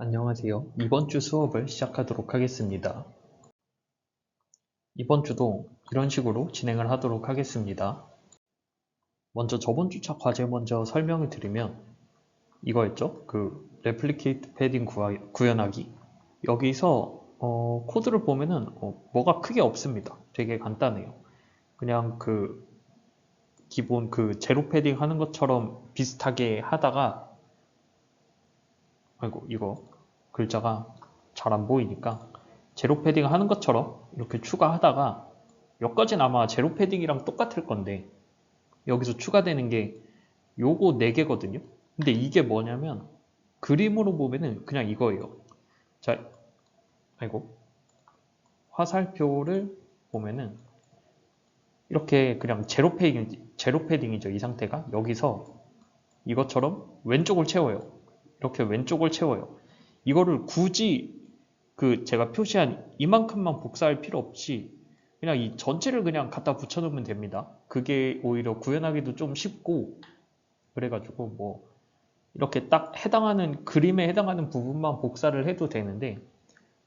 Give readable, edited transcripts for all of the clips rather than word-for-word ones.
안녕하세요. 이번 주 수업을 시작하도록 하겠습니다. 이번 주도 이런 식으로 진행을 하도록 하겠습니다. 먼저 저번 주차 과제 먼저 설명을 드리면 이거였죠. 레플리케이트 패딩 구현하기. 여기서 코드를 보면은 뭐가 크게 없습니다. 되게 간단해요. 그냥 기본 제로 패딩 하는 것처럼 비슷하게 하다가 아이고 이거 글자가 잘 안 보이니까 제로 패딩 하는 것처럼 이렇게 추가하다가 여기까지는 아마 제로 패딩이랑 똑같을 건데 여기서 추가되는 게 요거 4개거든요. 근데 이게 뭐냐면 그림으로 보면은 그냥 이거예요. 자, 아이고 화살표를 보면은 이렇게 그냥 제로 패딩이죠. 이 상태가 여기서 이것처럼 왼쪽을 채워요. 이렇게 왼쪽을 채워요. 이거를 굳이 제가 표시한 이만큼만 복사할 필요 없이 그냥 이 전체를 그냥 갖다 붙여놓으면 됩니다. 그게 오히려 구현하기도 좀 쉽고 그래가지고 뭐 이렇게 딱 해당하는 그림에 해당하는 부분만 복사를 해도 되는데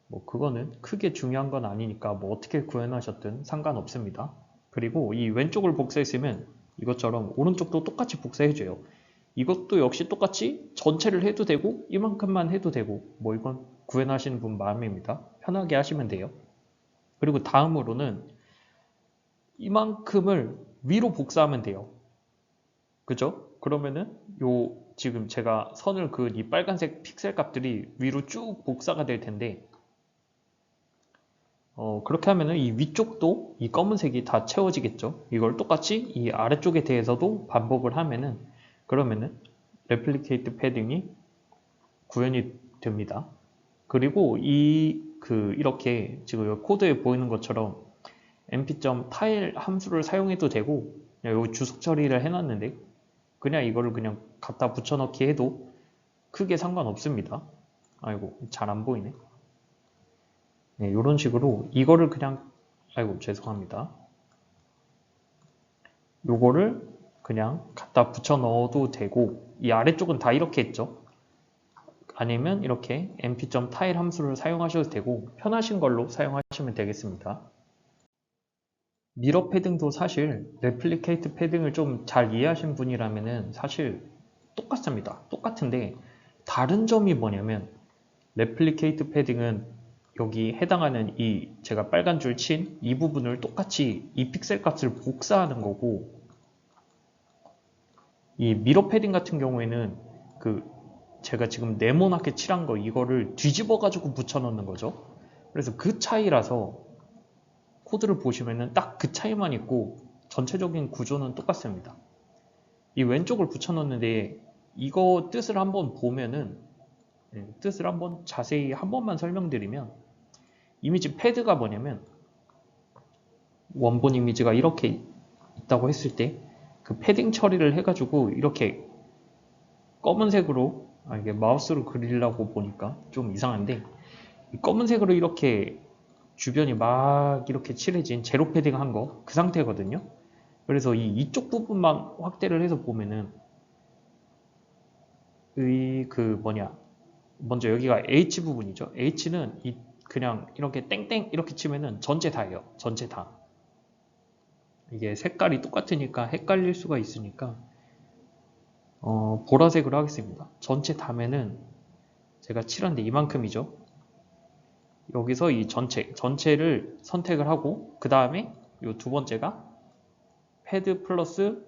뭐 그거는 크게 중요한 건 아니니까 뭐 어떻게 구현하셨든 상관없습니다. 그리고 이 왼쪽을 복사했으면 이것처럼 오른쪽도 똑같이 복사해줘요. 이것도 역시 똑같이 전체를 해도 되고 이만큼만 해도 되고 뭐 이건 구현하시는 분 마음입니다. 편하게 하시면 돼요. 그리고 다음으로는 이만큼을 위로 복사하면 돼요. 그죠? 그러면은 지금 제가 선을 그은 이 빨간색 픽셀 값들이 위로 쭉 복사가 될 텐데 그렇게 하면은 이 위쪽도 이 검은색이 다 채워지겠죠? 이걸 똑같이 이 아래쪽에 대해서도 반복을 하면은 그러면은 레플리케이트 패딩이 구현이 됩니다. 그리고 이렇게 지금 여기 코드에 보이는 것처럼 mp.tile 함수를 사용해도 되고 여기 주석 처리를 해놨는데 그냥 이거를 그냥 갖다 붙여넣기 해도 크게 상관없습니다. 아이고 잘 안 보이네. 네, 이런 식으로 이거를 그냥 아이고 죄송합니다. 요거를 그냥 갖다 붙여 넣어도 되고 이 아래쪽은 다 이렇게 했죠. 아니면 이렇게 mp.tile 함수를 사용하셔도 되고 편하신 걸로 사용하시면 되겠습니다. 미러 패딩도 사실 레플리케이트 패딩을 좀 잘 이해하신 분이라면 사실 똑같습니다. 똑같은데 다른 점이 뭐냐면 레플리케이트 패딩은 여기 해당하는 제가 빨간 줄 친 이 부분을 똑같이 이 픽셀 값을 복사하는 거고 이 미러 패딩 같은 경우에는 제가 지금 네모나게 칠한 거 이거를 뒤집어 가지고 붙여 넣는 거죠. 그래서 그 차이라서 코드를 보시면은 딱 그 차이만 있고 전체적인 구조는 똑같습니다. 이 왼쪽을 붙여 넣는데 이거 뜻을 한번 보면은 뜻을 한번 자세히 한 번만 설명드리면 이미지 패드가 뭐냐면 원본 이미지가 이렇게 있다고 했을 때 그 패딩 처리를 해가지고 이렇게 검은색으로 이게 마우스로 그리려고 보니까 좀 이상한데 검은색으로 이렇게 주변이 막 이렇게 칠해진 제로 패딩 한 거 그 상태거든요. 그래서 이쪽 부분만 확대를 해서 보면은 먼저 여기가 H 부분이죠. H는 그냥 이렇게 땡땡 이렇게 치면은 전체 다예요. 전체 다. 이게 색깔이 똑같으니까 헷갈릴 수가 있으니까 보라색으로 하겠습니다. 전체 다면은 제가 칠한데 이만큼이죠. 여기서 이 전체를 선택을 하고 그 다음에 이 두 번째가 패드 플러스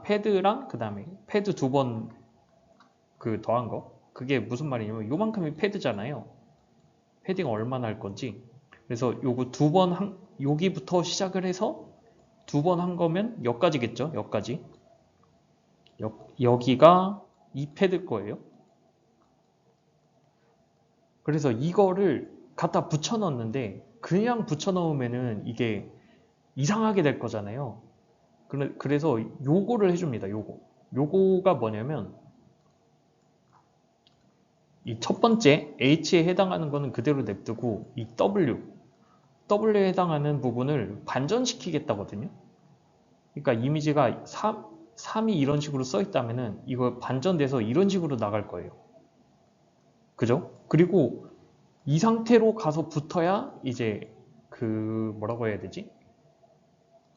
패드랑 그 다음에 패드 2번 더한 거 그게 무슨 말이냐면 요만큼이 패드잖아요. 패딩 얼마나 할 건지 그래서 요거 여기부터 시작을 해서 2번 한 거면 여기까지겠죠. 여기까지 여기가 이 패드 거예요. 그래서 이거를 갖다 붙여 넣는데 그냥 붙여 넣으면은 이게 이상하게 될 거잖아요. 그래서 요거를 해줍니다. 요거가 뭐냐면 이 첫 번째 H에 해당하는 거는 그대로 냅두고 이 W에 해당하는 부분을 반전시키겠다거든요. 그러니까 이미지가 3이 이런 식으로 써 있다면은 이거 반전돼서 이런 식으로 나갈 거예요. 그죠? 그리고 이 상태로 가서 붙어야 이제 뭐라고 해야 되지?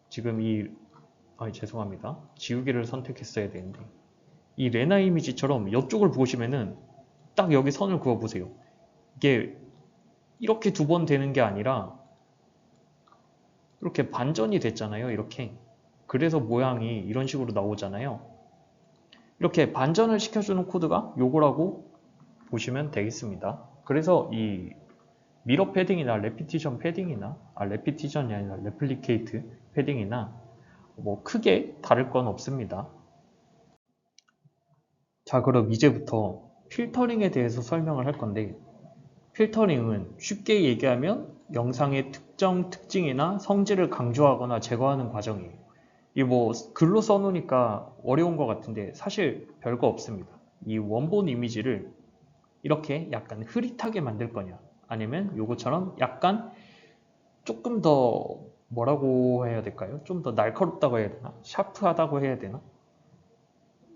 지금 죄송합니다. 지우개를 선택했어야 되는데 이 레나 이미지처럼 이쪽을 보시면은 딱 여기 선을 그어 보세요. 이게 이렇게 두 번 되는 게 아니라 이렇게 반전이 됐잖아요. 이렇게. 그래서 모양이 이런 식으로 나오잖아요. 이렇게 반전을 시켜주는 코드가 요거라고 보시면 되겠습니다. 그래서 이 미러 패딩이나 레피티션 패딩이나 레피티션이 아니라 레플리케이트 패딩이나 뭐 크게 다를 건 없습니다. 자, 그럼 이제부터 필터링에 대해서 설명을 할 건데 필터링은 쉽게 얘기하면 영상의 특정 특징이나 성질을 강조하거나 제거하는 과정이에요. 이 뭐 글로 써놓으니까 어려운 것 같은데 사실 별거 없습니다. 이 원본 이미지를 이렇게 약간 흐릿하게 만들 거냐 아니면 요거처럼 약간 조금 더 뭐라고 해야 될까요? 좀 더 날카롭다고 해야 되나? 샤프하다고 해야 되나?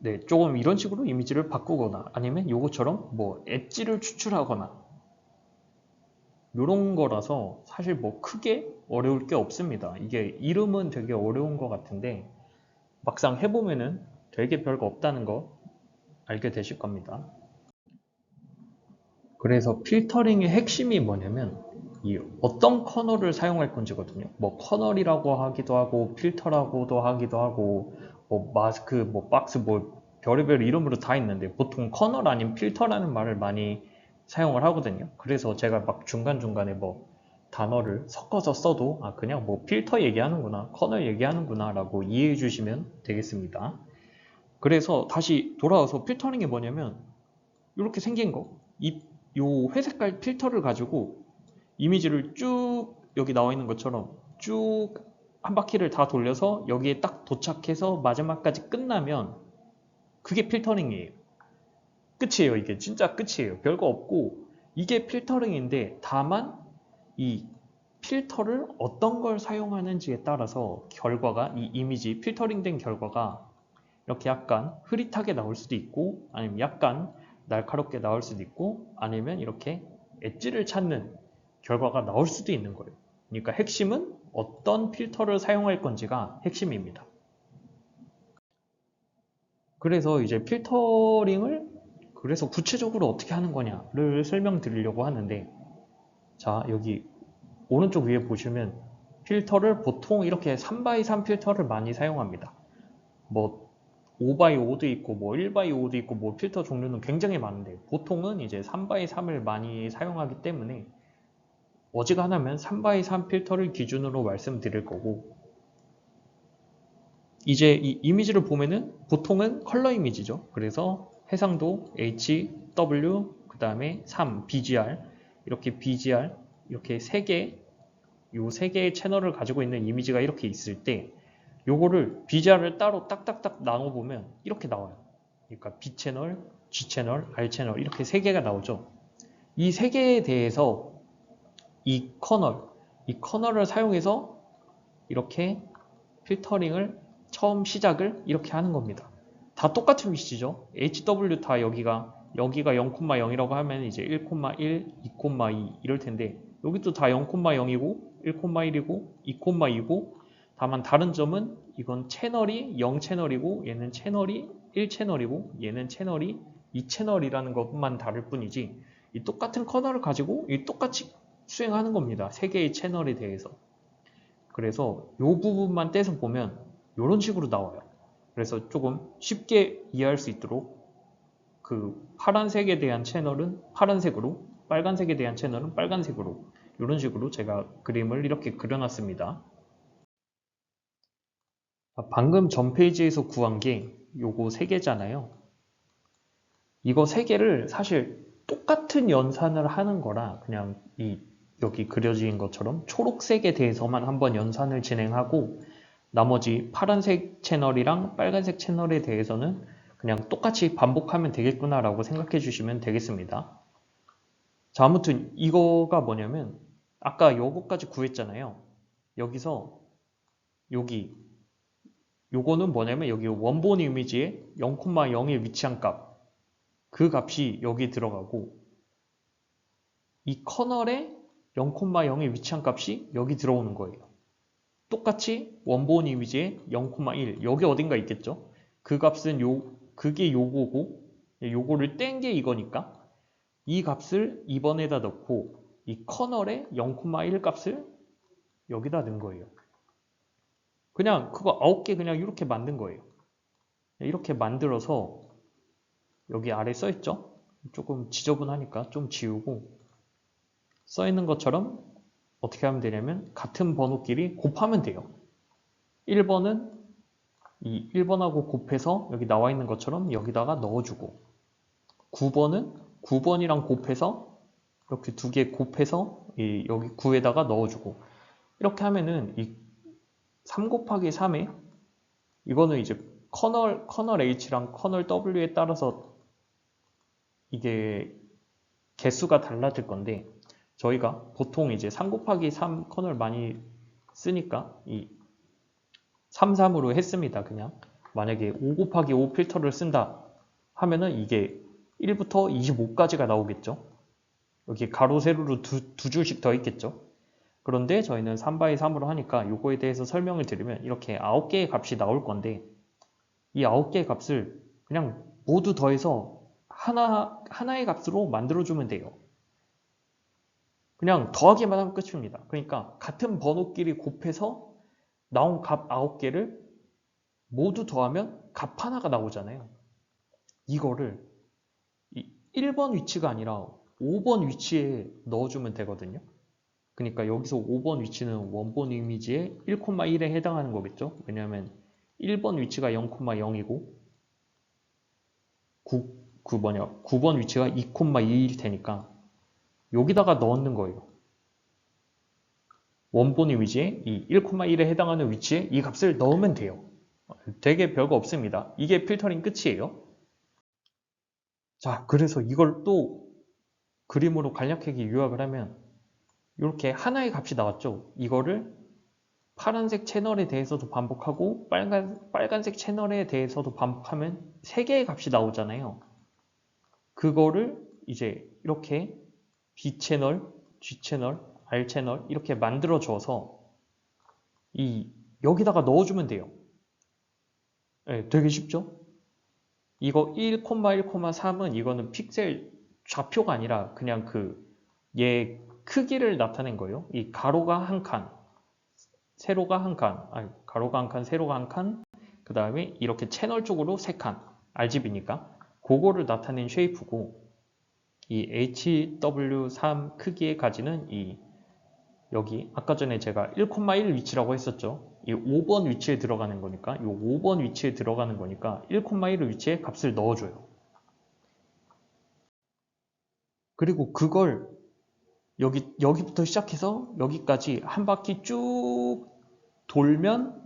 네, 조금 이런 식으로 이미지를 바꾸거나 아니면 요거처럼 뭐 엣지를 추출하거나 요런 거라서 사실 뭐 크게 어려울 게 없습니다. 이게 이름은 되게 어려운 것 같은데 막상 해보면은 되게 별거 없다는 거 알게 되실 겁니다. 그래서 필터링의 핵심이 뭐냐면 이 어떤 커널을 사용할 건지거든요. 뭐 커널이라고 하기도 하고 필터라고도 하기도 하고 뭐 마스크, 뭐 박스, 뭐 별의별 이름으로 다 있는데 보통 커널 아닌 필터라는 말을 많이 사용을 하거든요. 그래서 제가 막 중간중간에 뭐 단어를 섞어서 써도 그냥 뭐 필터 얘기하는구나, 커널 얘기하는구나 라고 이해해 주시면 되겠습니다. 그래서 다시 돌아와서 필터링이 뭐냐면 이렇게 생긴 거, 요 회색깔 필터를 가지고 이미지를 쭉 여기 나와 있는 것처럼 쭉 한 바퀴를 다 돌려서 여기에 딱 도착해서 마지막까지 끝나면 그게 필터링이에요. 끝이에요. 이게 진짜 끝이에요. 별거 없고 이게 필터링인데 다만 이 필터를 어떤 걸 사용하는지에 따라서 결과가 이 이미지 필터링 된 결과가 이렇게 약간 흐릿하게 나올 수도 있고 아니면 약간 날카롭게 나올 수도 있고 아니면 이렇게 엣지를 찾는 결과가 나올 수도 있는 거예요. 그러니까 핵심은 어떤 필터를 사용할 건지가 핵심입니다. 그래서 이제 필터링을 그래서 구체적으로 어떻게 하는 거냐를 설명드리려고 하는데 자 여기 오른쪽 위에 보시면 필터를 보통 이렇게 3x3 필터를 많이 사용합니다. 뭐 5x5도 있고 뭐 1x5도 있고 뭐 필터 종류는 굉장히 많은데 보통은 이제 3x3을 많이 사용하기 때문에 어지간하면 3x3 필터를 기준으로 말씀드릴 거고 이제 이 이미지를 보면은 보통은 컬러 이미지죠. 그래서 해상도 H, W, 그 다음에 3, BGR 이렇게 BGR 이렇게 요 세 개의 채널을 가지고 있는 이미지가 이렇게 있을 때 요거를 BGR을 따로 딱딱딱 나눠보면 이렇게 나와요. 그러니까 B 채널, G 채널, R 채널 이렇게 세 개가 나오죠. 이 세 개에 대해서 이 커널을 사용해서 이렇게 필터링을 처음 시작을 이렇게 하는 겁니다. 다 똑같은 위치죠. HW 다 여기가 0,0이라고 하면 이제 1,1, 2,2 이럴 텐데 여기도 다 0,0이고 1,1이고 2,2고 다만 다른 점은 이건 채널이 0채널이고 얘는 채널이 1채널이고 얘는 채널이 2채널이라는 것만 다를 뿐이지 이 똑같은 커널을 가지고 이 똑같이 수행하는 겁니다. 세 개의 채널에 대해서. 그래서 이 부분만 떼서 보면 이런 식으로 나와요. 그래서 조금 쉽게 이해할 수 있도록 그 파란색에 대한 채널은 파란색으로 빨간색에 대한 채널은 빨간색으로 이런 식으로 제가 그림을 이렇게 그려놨습니다. 방금 전 페이지에서 구한 게 요거 3개잖아요. 이거 3개를 사실 똑같은 연산을 하는 거라 그냥 여기 그려진 것처럼 초록색에 대해서만 한번 연산을 진행하고 나머지 파란색 채널이랑 빨간색 채널에 대해서는 그냥 똑같이 반복하면 되겠구나 라고 생각해 주시면 되겠습니다. 자, 아무튼 이거가 뭐냐면 아까 요거까지 구했잖아요. 여기서 요거는 뭐냐면 여기 원본 이미지에 0,0에 위치한 값 그 값이 여기 들어가고 이 커널에 0,0에 위치한 값이 여기 들어오는 거예요. 똑같이 원본 이미지에 0,1 여기 어딘가 있겠죠. 그 값은 그게 요거고 요거를 뗀 게 이거니까 이 값을 2번에다 넣고 이 커널에 0,1 값을 여기다 넣은 거예요. 그냥 그거 9개 그냥 이렇게 만든 거예요. 이렇게 만들어서 여기 아래 써있죠? 조금 지저분하니까 좀 지우고 써있는 것처럼 어떻게 하면 되냐면 같은 번호끼리 곱하면 돼요. 1번은 이 1번하고 곱해서 여기 나와 있는 것처럼 여기다가 넣어주고 9번은 9번이랑 곱해서 이렇게 두 개 곱해서 여기 9에다가 넣어주고 이렇게 하면은 이 3 곱하기 3에 이거는 이제 커널 H랑 커널 W에 따라서 이게 개수가 달라질 건데 저희가 보통 이제 3 곱하기 3 커널 많이 쓰니까 이 3, 3으로 했습니다. 그냥 만약에 5 곱하기 5 필터를 쓴다 하면은 이게 1부터 25까지가 나오겠죠. 여기 가로 세로로 두 줄씩 더 있겠죠. 그런데 저희는 3x3으로 하니까 이거에 대해서 설명을 드리면 이렇게 9개의 값이 나올 건데 이 9개의 값을 그냥 모두 더해서 하나의 값으로 만들어주면 돼요. 그냥 더하기만 하면 끝입니다. 그러니까 같은 번호끼리 곱해서 나온 값 9개를 모두 더하면 값 하나가 나오잖아요. 이거를 1번 위치가 아니라 5번 위치에 넣어주면 되거든요. 그러니까 여기서 5번 위치는 원본 이미지의 1,1에 해당하는 거겠죠. 왜냐하면 1번 위치가 0,0이고 9번 위치가 2,2일 테니까 여기다가 넣는 거예요. 원본 이미지에 이 1,1에 해당하는 위치에 이 값을 넣으면 돼요. 되게 별거 없습니다. 이게 필터링 끝이에요. 자, 그래서 이걸 또 그림으로 간략하게 요약을 하면 이렇게 하나의 값이 나왔죠. 이거를 파란색 채널에 대해서도 반복하고 빨간색 채널에 대해서도 반복하면 3개의 값이 나오잖아요. 그거를 이제 이렇게 B 채널, G 채널, R 채널 이렇게 만들어 줘서 여기다가 넣어주면 돼요. 네, 되게 쉽죠? 이거 1,1,3은 이거는 픽셀 좌표가 아니라 그냥 얘 크기를 나타낸 거예요. 이 가로가 한 칸, 세로가 한 칸, 아니, 가로가 한 칸, 세로가 한 칸, 그 다음에 이렇게 채널 쪽으로 3칸, RGB니까 그거를 나타낸 쉐이프고 이 HW3 크기의 가지는 여기 아까 전에 제가 1,1 위치라고 했었죠. 이 5번 위치에 들어가는 거니까 이 5번 위치에 들어가는 거니까 1,1 위치에 값을 넣어줘요. 그리고 그걸 여기부터 시작해서 여기까지 한 바퀴 쭉 돌면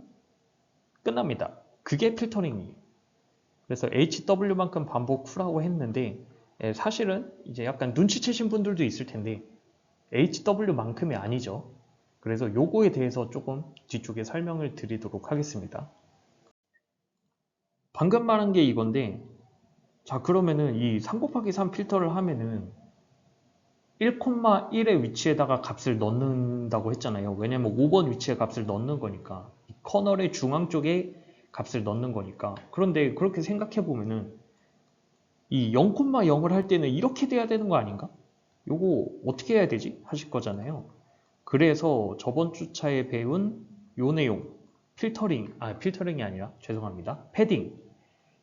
끝납니다. 그게 필터링이에요. 그래서 HW만큼 반복 후라고 했는데 사실은 이제 약간 눈치채신 분들도 있을 텐데 HW만큼이 아니죠. 그래서 요거에 대해서 조금 뒤쪽에 설명을 드리도록 하겠습니다. 방금 말한 게 이건데 자 그러면은 이 3 곱하기 3 필터를 하면은 1,1의 위치에다가 값을 넣는다고 했잖아요. 왜냐면 5번 위치에 값을 넣는 거니까 이 커널의 중앙 쪽에 값을 넣는 거니까. 그런데 그렇게 생각해 보면은 이 0,0을 할 때는 이렇게 돼야 되는 거 아닌가? 요거 어떻게 해야 되지? 하실 거잖아요. 그래서 저번 주차에 배운 요 내용 필터링이 아니라 죄송합니다.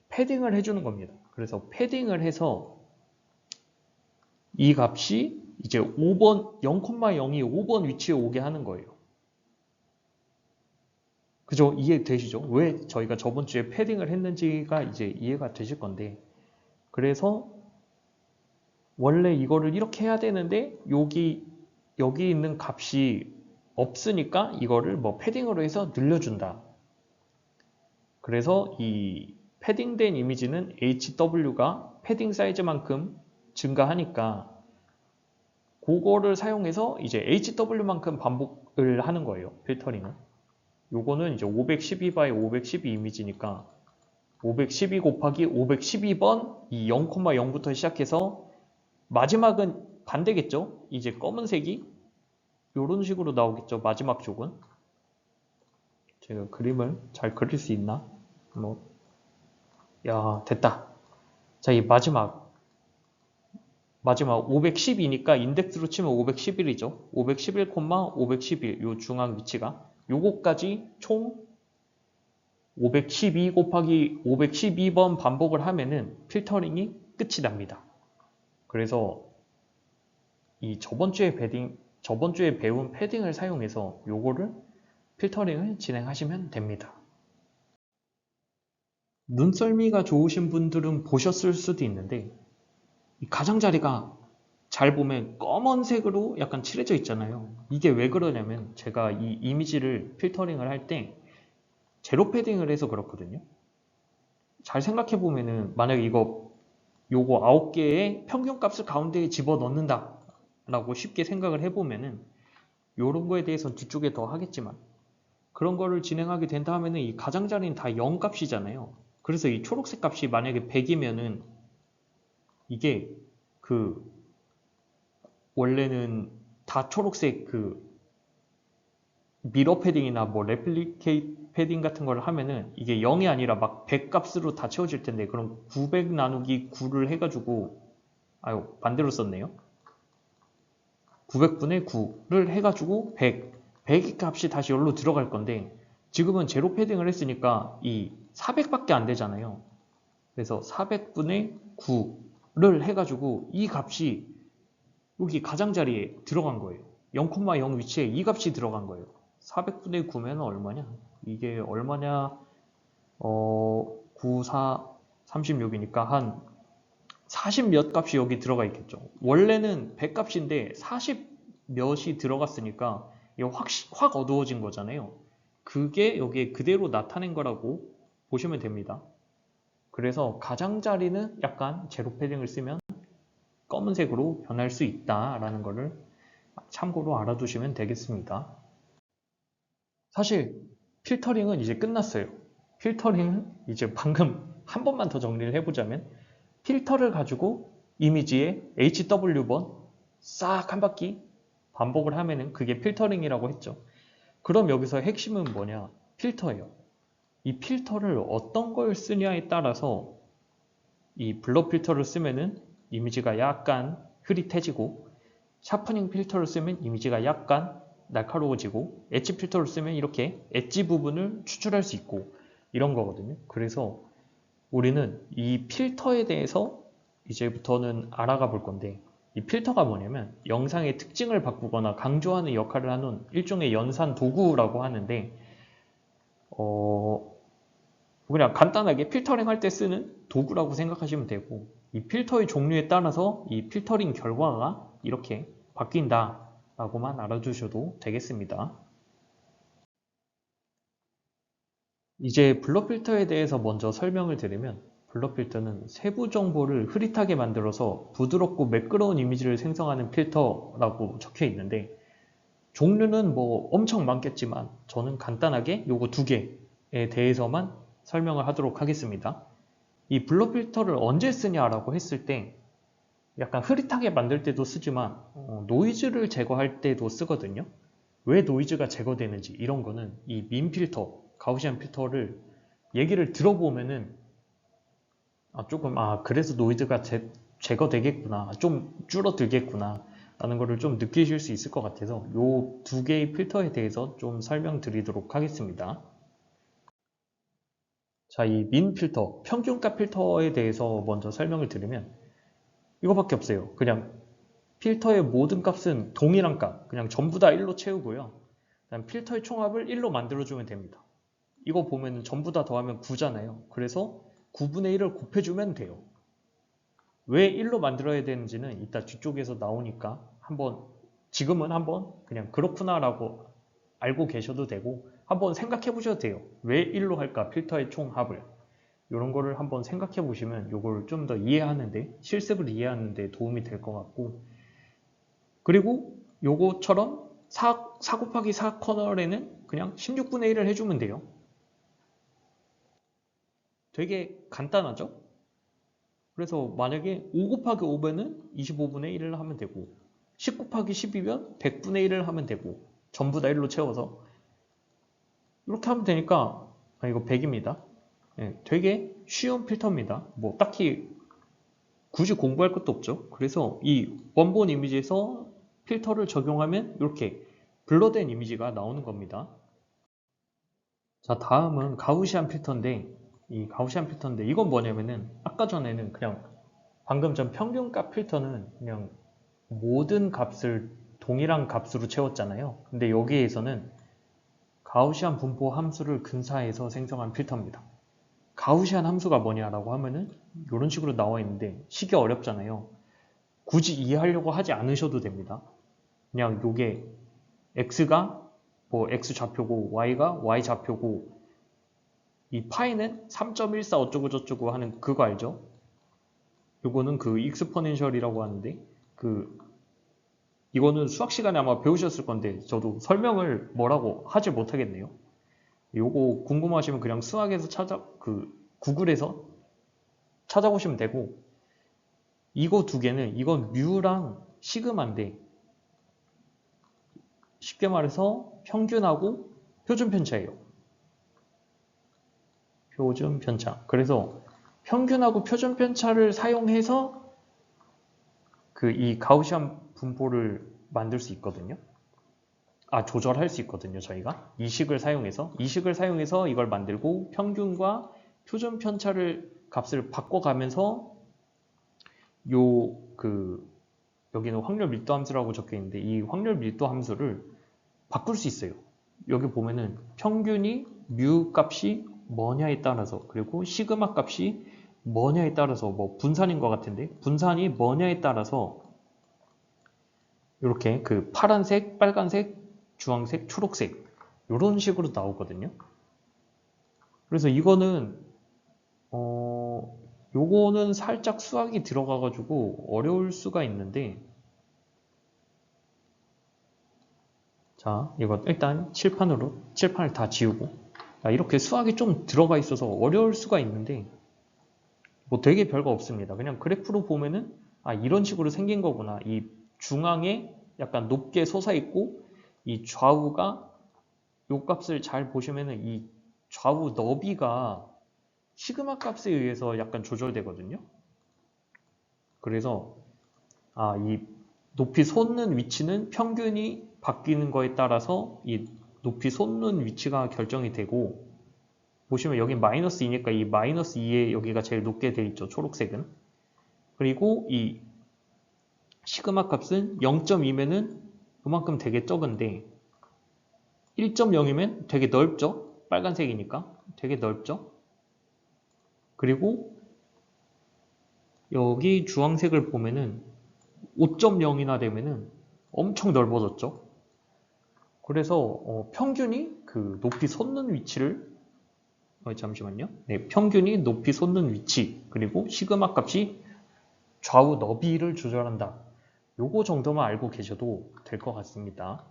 패딩을 해주는 겁니다. 그래서 패딩을 해서 이 값이 이제 5번 0,0이 5번 위치에 오게 하는 거예요. 그죠? 이해되시죠? 왜 저희가 저번 주에 패딩을 했는지가 이제 이해가 되실 건데 그래서 원래 이거를 이렇게 해야 되는데 여기 있는 값이 없으니까 이거를 뭐 패딩으로 해서 늘려준다. 그래서 이 패딩된 이미지는 HW가 패딩 사이즈만큼 증가하니까 그거를 사용해서 이제 HW만큼 반복을 하는 거예요. 필터링은. 요거는 이제 512 x 512 이미지니까 512 곱하기 512번 이 0,0부터 시작해서 마지막은 반대겠죠? 이제 검은색이 이런 식으로 나오겠죠. 마지막 쪽은. 제가 그림을 잘 그릴 수 있나? 야, 됐다. 자, 이 마지막 510이니까 인덱스로 치면 511이죠. 511, 511, 요 중앙 위치가 요거까지 총 512 곱하기 512번 반복을 하면은 필터링이 끝이 납니다. 그래서 이 저번 주에 배운 패딩을 사용해서 요거를 필터링을 진행하시면 됩니다. 눈썰미가 좋으신 분들은 보셨을 수도 있는데 이 가장자리가 잘 보면 검은색으로 약간 칠해져 있잖아요. 이게 왜 그러냐면 제가 이 이미지를 필터링을 할 때 제로 패딩을 해서 그렇거든요. 잘 생각해 보면은 만약에 요거 9개의 평균값을 가운데에 집어 넣는다 라고 쉽게 생각을 해보면은 요런 거에 대해서는 뒤쪽에 더 하겠지만 그런 거를 진행하게 된다 하면은 이 가장자리는 다 0 값이잖아요. 그래서 이 초록색 값이 만약에 100이면은 이게 원래는 다 초록색 미러 패딩이나 뭐 레플리케이트 패딩 같은 걸 하면은 이게 0이 아니라 막 100 값으로 다 채워질 텐데 그럼 900 나누기 9를 해가지고 반대로 썼네요. 900분의 9를 해가지고 100의 값이 다시 여기로 들어갈 건데 지금은 제로 패딩을 했으니까 이 400밖에 안 되잖아요. 그래서 400분의 9를 해가지고 이 값이 여기 가장자리에 들어간 거예요. 0,0 위치에 이 값이 들어간 거예요. 400분의 9면 얼마냐? 이게 얼마냐? 9, 4, 36이니까 한 40 몇 값이 여기 들어가 있겠죠. 원래는 100 값인데 40 몇이 들어갔으니까 이게 확 어두워진 거잖아요. 그게 여기에 그대로 나타낸 거라고 보시면 됩니다. 그래서 가장자리는 약간 제로 패딩을 쓰면 검은색으로 변할 수 있다라는 거를 참고로 알아두시면 되겠습니다. 사실 필터링은 이제 끝났어요. 필터링은 이제 방금 한 번만 더 정리를 해보자면 필터를 가지고 이미지에 HW번 싹 한 바퀴 반복을 하면은 그게 필터링이라고 했죠. 그럼 여기서 핵심은 뭐냐? 필터예요. 이 필터를 어떤 걸 쓰냐에 따라서 이 블러 필터를 쓰면은 이미지가 약간 흐릿해지고 샤프닝 필터를 쓰면 이미지가 약간 날카로워지고 엣지 필터를 쓰면 이렇게 엣지 부분을 추출할 수 있고 이런 거거든요. 그래서 우리는 이 필터에 대해서 이제부터는 알아가 볼 건데 이 필터가 뭐냐면 영상의 특징을 바꾸거나 강조하는 역할을 하는 일종의 연산 도구라고 하는데 그냥 간단하게 필터링 할 때 쓰는 도구라고 생각하시면 되고 이 필터의 종류에 따라서 이 필터링 결과가 이렇게 바뀐다 라고만 알아두셔도 되겠습니다. 이제 블러 필터에 대해서 먼저 설명을 드리면 블러 필터는 세부 정보를 흐릿하게 만들어서 부드럽고 매끄러운 이미지를 생성하는 필터라고 적혀 있는데 종류는 뭐 엄청 많겠지만 저는 간단하게 요거 2개에 대해서만 설명을 하도록 하겠습니다. 이 블러 필터를 언제 쓰냐라고 했을 때 약간 흐릿하게 만들 때도 쓰지만 노이즈를 제거할 때도 쓰거든요. 왜 노이즈가 제거되는지 이런 거는 이 민 필터, 가우시안 필터를 얘기를 들어보면은 조금 그래서 노이즈가 제거되겠구나, 좀 줄어들겠구나 라는 거를 좀 느끼실 수 있을 것 같아서 요 2개의 필터에 대해서 좀 설명드리도록 하겠습니다. 자, 이 민 필터, 평균값 필터에 대해서 먼저 설명을 드리면 이거밖에 없어요. 그냥 필터의 모든 값은 동일한 값, 그냥 전부 다 1로 채우고요. 그다음 필터의 총합을 1로 만들어주면 됩니다. 이거 보면 전부 다 더하면 9잖아요. 그래서 9분의 1을 곱해주면 돼요. 왜 1로 만들어야 되는지는 이따 뒤쪽에서 나오니까 지금은 한번 그냥 그렇구나 라고 알고 계셔도 되고 한번 생각해 보셔도 돼요. 왜 1로 할까? 필터의 총합을. 이런 거를 한번 생각해 보시면 이걸 좀 더 이해하는데, 실습을 이해하는데 도움이 될 것 같고, 그리고 요거처럼 4 곱하기 4 커널에는 그냥 16분의 1을 해주면 돼요. 되게 간단하죠? 그래서 만약에 5 곱하기 5면은 25분의 1을 하면 되고 10 곱하기 10이면 100분의 1을 하면 되고 전부 다 1로 채워서 이렇게 하면 되니까 이거 100입니다. 되게 쉬운 필터입니다. 뭐 딱히 굳이 공부할 것도 없죠. 그래서 이 원본 이미지에서 필터를 적용하면 이렇게 블러된 이미지가 나오는 겁니다. 자, 다음은 가우시안 필터인데 이건 뭐냐면은 아까 전에는 그냥 방금 전 평균값 필터는 그냥 모든 값을 동일한 값으로 채웠잖아요. 근데 여기에서는 가우시안 분포 함수를 근사해서 생성한 필터입니다. 가우시안 함수가 뭐냐라고 하면은 이런 식으로 나와 있는데 식이 어렵잖아요. 굳이 이해하려고 하지 않으셔도 됩니다. 그냥 요게 x가 뭐 x 좌표고 y가 y 좌표고 이 파이는 3.14 어쩌고 저쩌고 하는 그거 알죠? 요거는 그 익스포넨셜이라고 하는데 이거는 수학 시간에 아마 배우셨을 건데 저도 설명을 뭐라고 하지 못하겠네요. 요거 궁금하시면 그냥 수학에서 구글에서 찾아보시면 되고 이거 두 개는 이건 뮤랑 시그마인데 쉽게 말해서 평균하고 표준 편차예요. 표준 편차. 그래서 평균하고 표준 편차를 사용해서 이 가우시안 분포를 만들 수 있거든요. 조절할 수 있거든요, 저희가. 이 식을 사용해서 이걸 만들고 평균과 표준 편차를 값을 바꿔가면서 여기는 확률 밀도 함수라고 적혀 있는데 이 확률 밀도 함수를 바꿀 수 있어요. 여기 보면은 평균이 뮤 값이 뭐냐에 따라서 그리고 시그마 값이 뭐냐에 따라서 뭐 분산인 것 같은데 분산이 뭐냐에 따라서 이렇게 파란색, 빨간색, 주황색, 초록색 이런 식으로 나오거든요. 그래서 요거는 살짝 수학이 들어가가지고 어려울 수가 있는데 자, 이거 일단 칠판을 다 지우고 이렇게 수학이 좀 들어가 있어서 어려울 수가 있는데 뭐 되게 별거 없습니다. 그냥 그래프로 보면은 이런 식으로 생긴 거구나. 이 중앙에 약간 높게 솟아있고 이 좌우가 요 값을 잘 보시면은 이 좌우 너비가 시그마 값에 의해서 약간 조절되거든요. 그래서 이 높이 솟는 위치는 평균이 바뀌는 거에 따라서 이 높이 솟는 위치가 결정이 되고 보시면 여기 마이너스 2니까 이 마이너스 2에 여기가 제일 높게 돼 있죠. 초록색은. 그리고 이 시그마 값은 0.2면은 그만큼 되게 적은데 1.0이면 되게 넓죠. 빨간색이니까 되게 넓죠. 그리고 여기 주황색을 보면은 5.0이나 되면은 엄청 넓어졌죠. 그래서 평균이 높이 솟는 위치를 잠시만요. 네, 평균이 높이 솟는 위치 그리고 시그마 값이 좌우 너비를 조절한다. 요거 정도만 알고 계셔도 될 것 같습니다.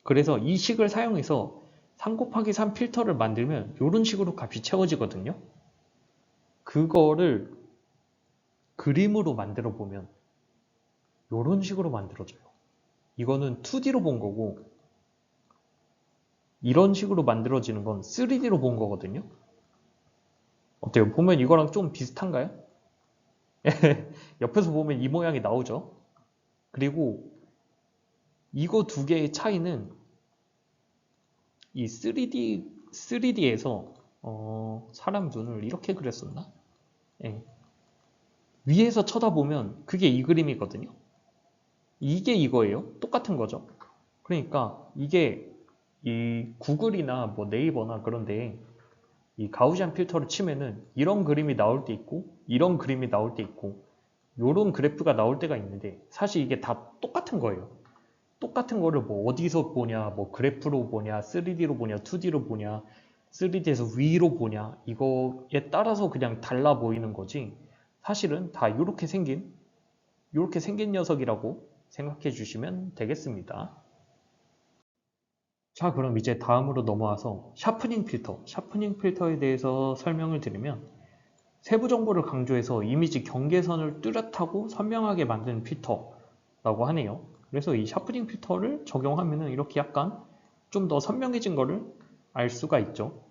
그래서 이 식을 사용해서 3 곱하기 3 필터를 만들면 이런 식으로 값이 채워지거든요. 그거를 그림으로 만들어 보면 이런 식으로 만들어져요. 이거는 2D로 본 거고 이런 식으로 만들어지는 건 3D로 본 거거든요. 어때요? 보면 이거랑 좀 비슷한가요? 옆에서 보면 이 모양이 나오죠. 그리고 이거 두 개의 차이는 이 3D에서 사람 눈을 이렇게 그렸었나? 예. 위에서 쳐다보면 그게 이 그림이거든요. 이게 이거예요. 똑같은 거죠. 그러니까 이게 이 구글이나 뭐 네이버나 그런데 이 가우시안 필터를 치면은 이런 그림이 나올 때 있고 이런 그림이 나올 때 있고 요런 그래프가 나올 때가 있는데 사실 이게 다 똑같은 거예요. 똑같은 거를 뭐 어디서 보냐, 뭐 그래프로 보냐, 3D로 보냐, 2D로 보냐, 3D에서 위로 보냐 이거에 따라서 그냥 달라 보이는 거지 사실은 다 이렇게 생긴 녀석이라고 생각해 주시면 되겠습니다. 자, 그럼 이제 다음으로 넘어와서 샤프닝 필터에 대해서 설명을 드리면 세부 정보를 강조해서 이미지 경계선을 뚜렷하고 선명하게 만드는 필터라고 하네요. 그래서 이 샤프닝 필터를 적용하면은 이렇게 약간 좀 더 선명해진 거를 알 수가 있죠.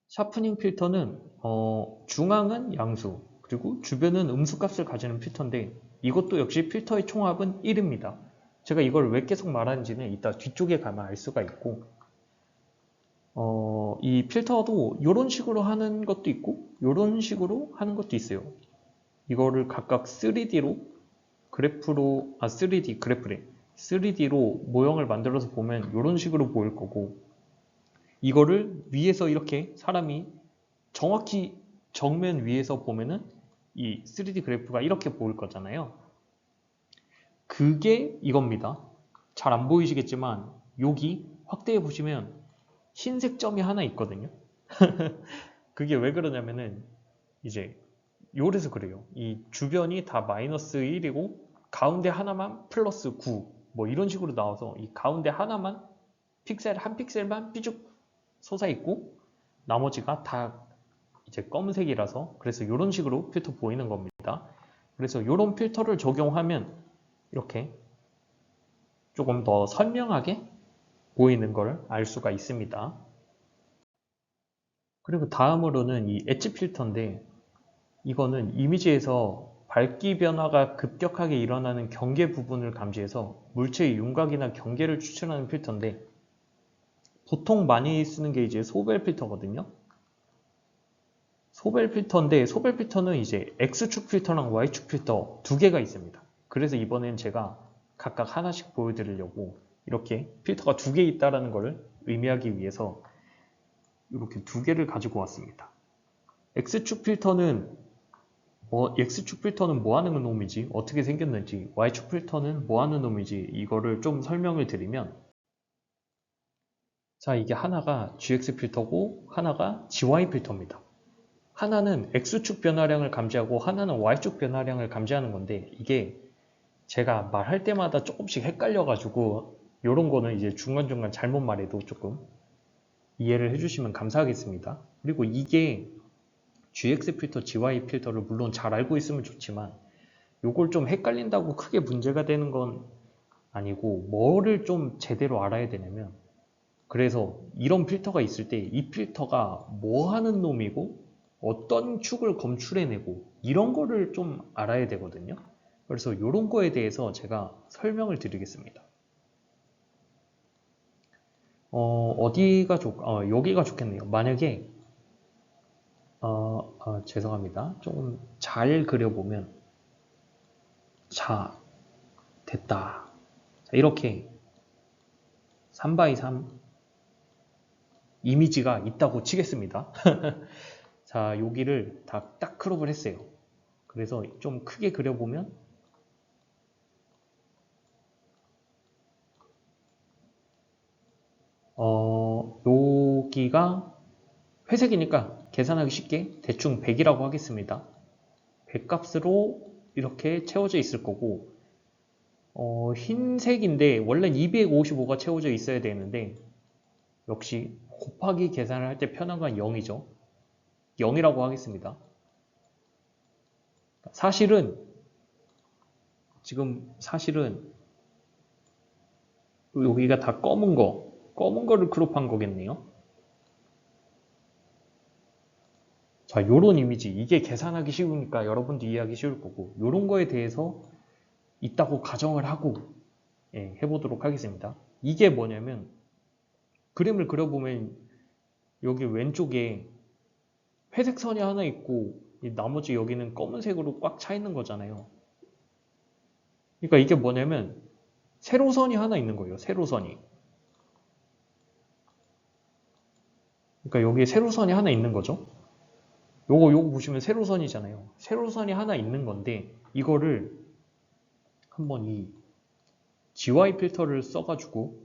샤프닝 필터는 중앙은 양수, 그리고 주변은 음수값을 가지는 필터인데 이것도 역시 필터의 총합은 1입니다. 제가 이걸 왜 계속 말하는지는 이따 뒤쪽에 가면 알 수가 있고 이 필터도 이런 식으로 하는 것도 있고 이런 식으로 하는 것도 있어요. 이거를 각각 3D로 그래프로 3D 그래프래 3D로 모형을 만들어서 보면 이런 식으로 보일 거고 이거를 위에서 이렇게 사람이 정확히 정면 위에서 보면은 이 3D 그래프가 이렇게 보일 거잖아요. 그게 이겁니다. 잘 안 보이시겠지만 여기 확대해 보시면 흰색 점이 하나 있거든요. 그게 왜 그러냐면은 이제 요래서 그래요. 이 주변이 다 마이너스 1이고 가운데 하나만 플러스 9 뭐 이런 식으로 나와서 이 가운데 하나만 픽셀 한 픽셀만 삐죽 솟아 있고 나머지가 다 이제 검은색이라서 그래서 이런 식으로 필터 보이는 겁니다. 그래서 이런 필터를 적용하면 이렇게 조금 더 선명하게 보이는 걸 알 수가 있습니다. 그리고 다음으로는 이 엣지 필터인데 이거는 이미지에서 밝기 변화가 급격하게 일어나는 경계 부분을 감지해서 물체의 윤곽이나 경계를 추출하는 필터인데 보통 많이 쓰는 게 이제 소벨 필터거든요. 소벨 필터인데 소벨 필터는 이제 X축 필터랑 Y축 필터 두 개가 있습니다. 그래서 이번엔 제가 각각 하나씩 보여드리려고 이렇게 필터가 두 개 있다는 것을 의미하기 위해서 이렇게 두 개를 가지고 왔습니다. X축 필터는 X축 필터는 뭐 하는 놈이지? 어떻게 생겼는지, Y축 필터는 뭐 하는 놈이지? 이거를 좀 설명을 드리면 자, 이게 하나가 GX 필터고 하나가 GY 필터입니다. 하나는 X축 변화량을 감지하고 하나는 Y축 변화량을 감지하는 건데 이게 제가 말할 때마다 조금씩 헷갈려가지고 이런 거는 이제 중간중간 잘못 말해도 조금 이해를 해주시면 감사하겠습니다. 그리고 이게 GX 필터, GY 필터를 물론 잘 알고 있으면 좋지만 이걸 좀 헷갈린다고 크게 문제가 되는 건 아니고 뭐를 좀 제대로 알아야 되냐면 그래서 이런 필터가 있을 때 이 필터가 뭐 하는 놈이고 어떤 축을 검출해내고 이런 거를 좀 알아야 되거든요. 그래서 이런 거에 대해서 제가 설명을 드리겠습니다. 여기가 좋겠네요. 만약에 죄송합니다. 조금 잘 그려보면 자, 됐다. 자, 이렇게 3x3 이미지가 있다고 치겠습니다. 자, 여기를 다 딱 크롭을 했어요. 그래서 좀 크게 그려보면 여기가 회색이니까 계산하기 쉽게 대충 100이라고 하겠습니다. 100 값으로 이렇게 채워져 있을 거고 흰색인데 원래는 255가 채워져 있어야 되는데 역시 곱하기 계산을 할 때 편한 건 0이죠. 0이라고 하겠습니다. 사실은 여기가 다 검은 거를 크롭한 거겠네요. 자, 요런 이미지 이게 계산하기 쉬우니까 여러분도 이해하기 쉬울 거고 요런 거에 대해서 있다고 가정을 하고 해보도록 하겠습니다. 이게 뭐냐면 그림을 그려보면 여기 왼쪽에 회색 선이 하나 있고 나머지 여기는 검은색으로 꽉 차 있는 거잖아요. 그러니까 이게 뭐냐면 세로선이 하나 있는 거예요. 세로선이. 그러니까 여기에 세로선이 하나 있는 거죠. 요거 보시면 세로선이잖아요. 세로선이 하나 있는 건데 이거를 한번 이 GY 필터를 써가지고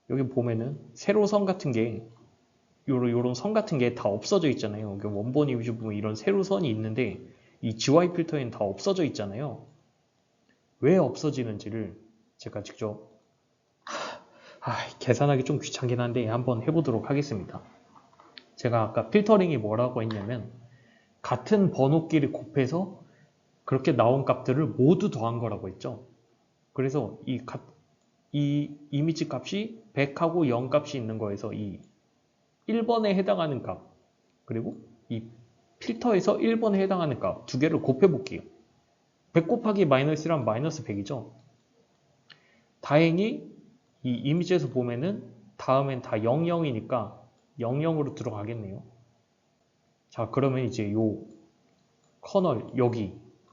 여기 보면은 세로선 같은 게 요런 선 같은 게 다 없어져 있잖아요. 원본 이미지 보면 이런 세로선이 있는데 이 GY 필터에는 다 없어져 있잖아요. 왜 없어지는지를 제가 직접 계산하기 좀 귀찮긴 한데 한번 해보도록 하겠습니다. 제가 아까 필터링이 뭐라고 했냐면 같은 번호끼리 곱해서 그렇게 나온 값들을 모두 더한 거라고 했죠. 그래서 이 이미지 값이 100하고 0 값이 있는 거에서 이 1번에 해당하는 값 그리고 이 필터에서 1번에 해당하는 값 두 개를 곱해 볼게요. 100 곱하기 마이너스 1하면 마이너스 100이죠. 다행히 이 이미지에서 보면은 다음엔 다 00이니까 00으로 들어가겠네요. 자, 그러면 이제 요 커널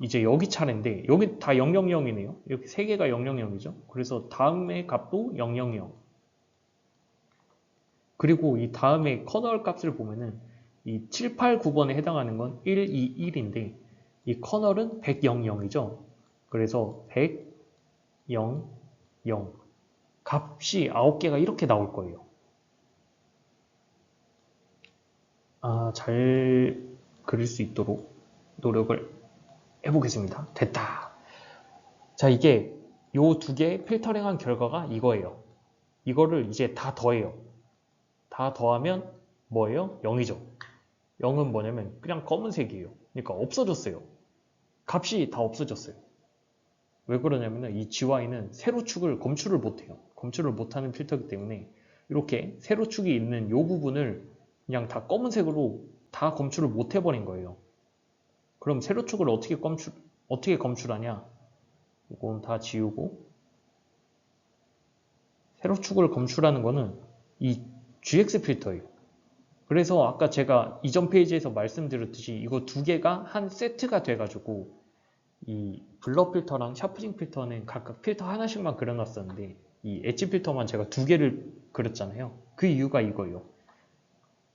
이제 여기 차례인데 여기 다 000이네요. 이렇게 세 개가 000이죠. 그래서 다음의 값도 000. 그리고 이 다음에 커널 값을 보면은 이 7, 8, 9번에 해당하는 건 1, 2, 1인데 이 커널은 100, 00이죠. 그래서 100, 0, 0 값이 9개가 이렇게 나올 거예요. 잘 그릴 수 있도록 노력을 해보겠습니다. 됐다. 자, 이게 요 두 개 필터링한 결과가 이거예요. 이거를 이제 다 더해요. 다 더하면 뭐예요? 0이죠. 0은 뭐냐면 그냥 검은색이에요. 그러니까 없어졌어요. 값이 다 없어졌어요. 왜 그러냐면 이 GY는 세로축을 검출을 못해요. 검출을 못하는 필터이기 때문에 이렇게 세로축이 있는 이 부분을 그냥 다 검은색으로 다 검출을 못 해버린 거예요. 그럼 세로축을 어떻게 검출하냐? 이건 다 지우고 세로축을 검출하는 거는 이 GX 필터예요. 그래서 아까 제가 이전 페이지에서 말씀드렸듯이 이거 두 개가 한 세트가 돼가지고 이 블러 필터랑 샤프징 필터는 각각 필터 하나씩만 그려놨었는데 이 엣지 필터만 제가 두 개를 그렸잖아요. 그 이유가 이거예요.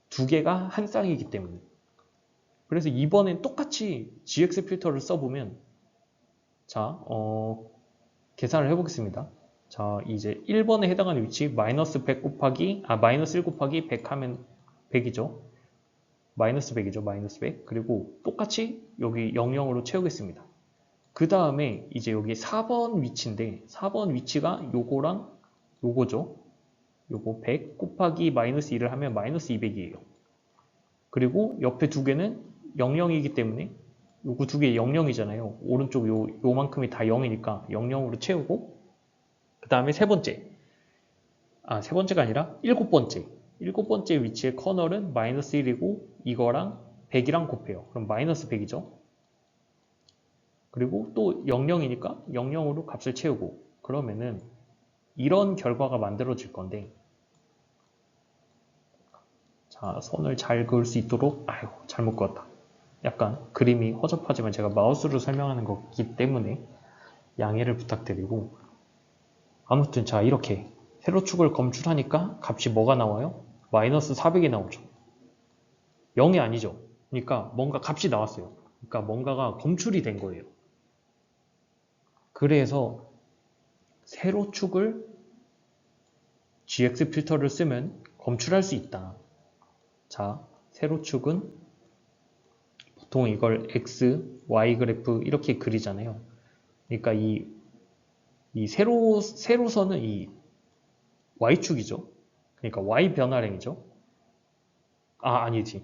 두 개가 한 쌍이기 때문에. 그래서 이번엔 똑같이 GX 필터를 써보면 자, 계산을 해보겠습니다. 자, 이제 1번에 해당하는 위치 마이너스 100 곱하기 마이너스 1 곱하기 100 하면 100이죠. 마이너스 100이죠. 마이너스 100. 그리고 똑같이 여기 00으로 채우겠습니다. 그 다음에 이제 여기 4번 위치인데 4번 위치가 요거랑 요거죠. 요거 100 곱하기 마이너스 1을 하면 마이너스 200이에요. 그리고 옆에 두 개는 00이기 때문에 요거 두 개 00이잖아요. 오른쪽 요만큼이 다 0이니까 00으로 채우고 그 다음에 세 번째 세 번째가 아니라 일곱 번째 위치의 커널은 마이너스 1이고 이거랑 100이랑 곱해요. 그럼 마이너스 100이죠. 그리고 또 00이니까 00으로 값을 채우고 그러면은 이런 결과가 만들어질 건데 자, 선을 잘 그을 수 있도록 아이고 잘못 그었다. 약간 그림이 허접하지만 제가 마우스로 설명하는 거기 때문에 양해를 부탁드리고 아무튼 자 이렇게 세로축을 검출하니까 값이 뭐가 나와요? 마이너스 400이 나오죠. 0이 아니죠. 그러니까 뭔가 값이 나왔어요. 그러니까 뭔가가 검출이 된 거예요. 그래서 세로축을 GX 필터를 쓰면 검출할 수 있다. 자, 세로축은 보통 이걸 X, Y 그래프 이렇게 그리잖아요. 그러니까 이 세로선은 이 Y축이죠. 그러니까 Y 변화량이죠. 아니지.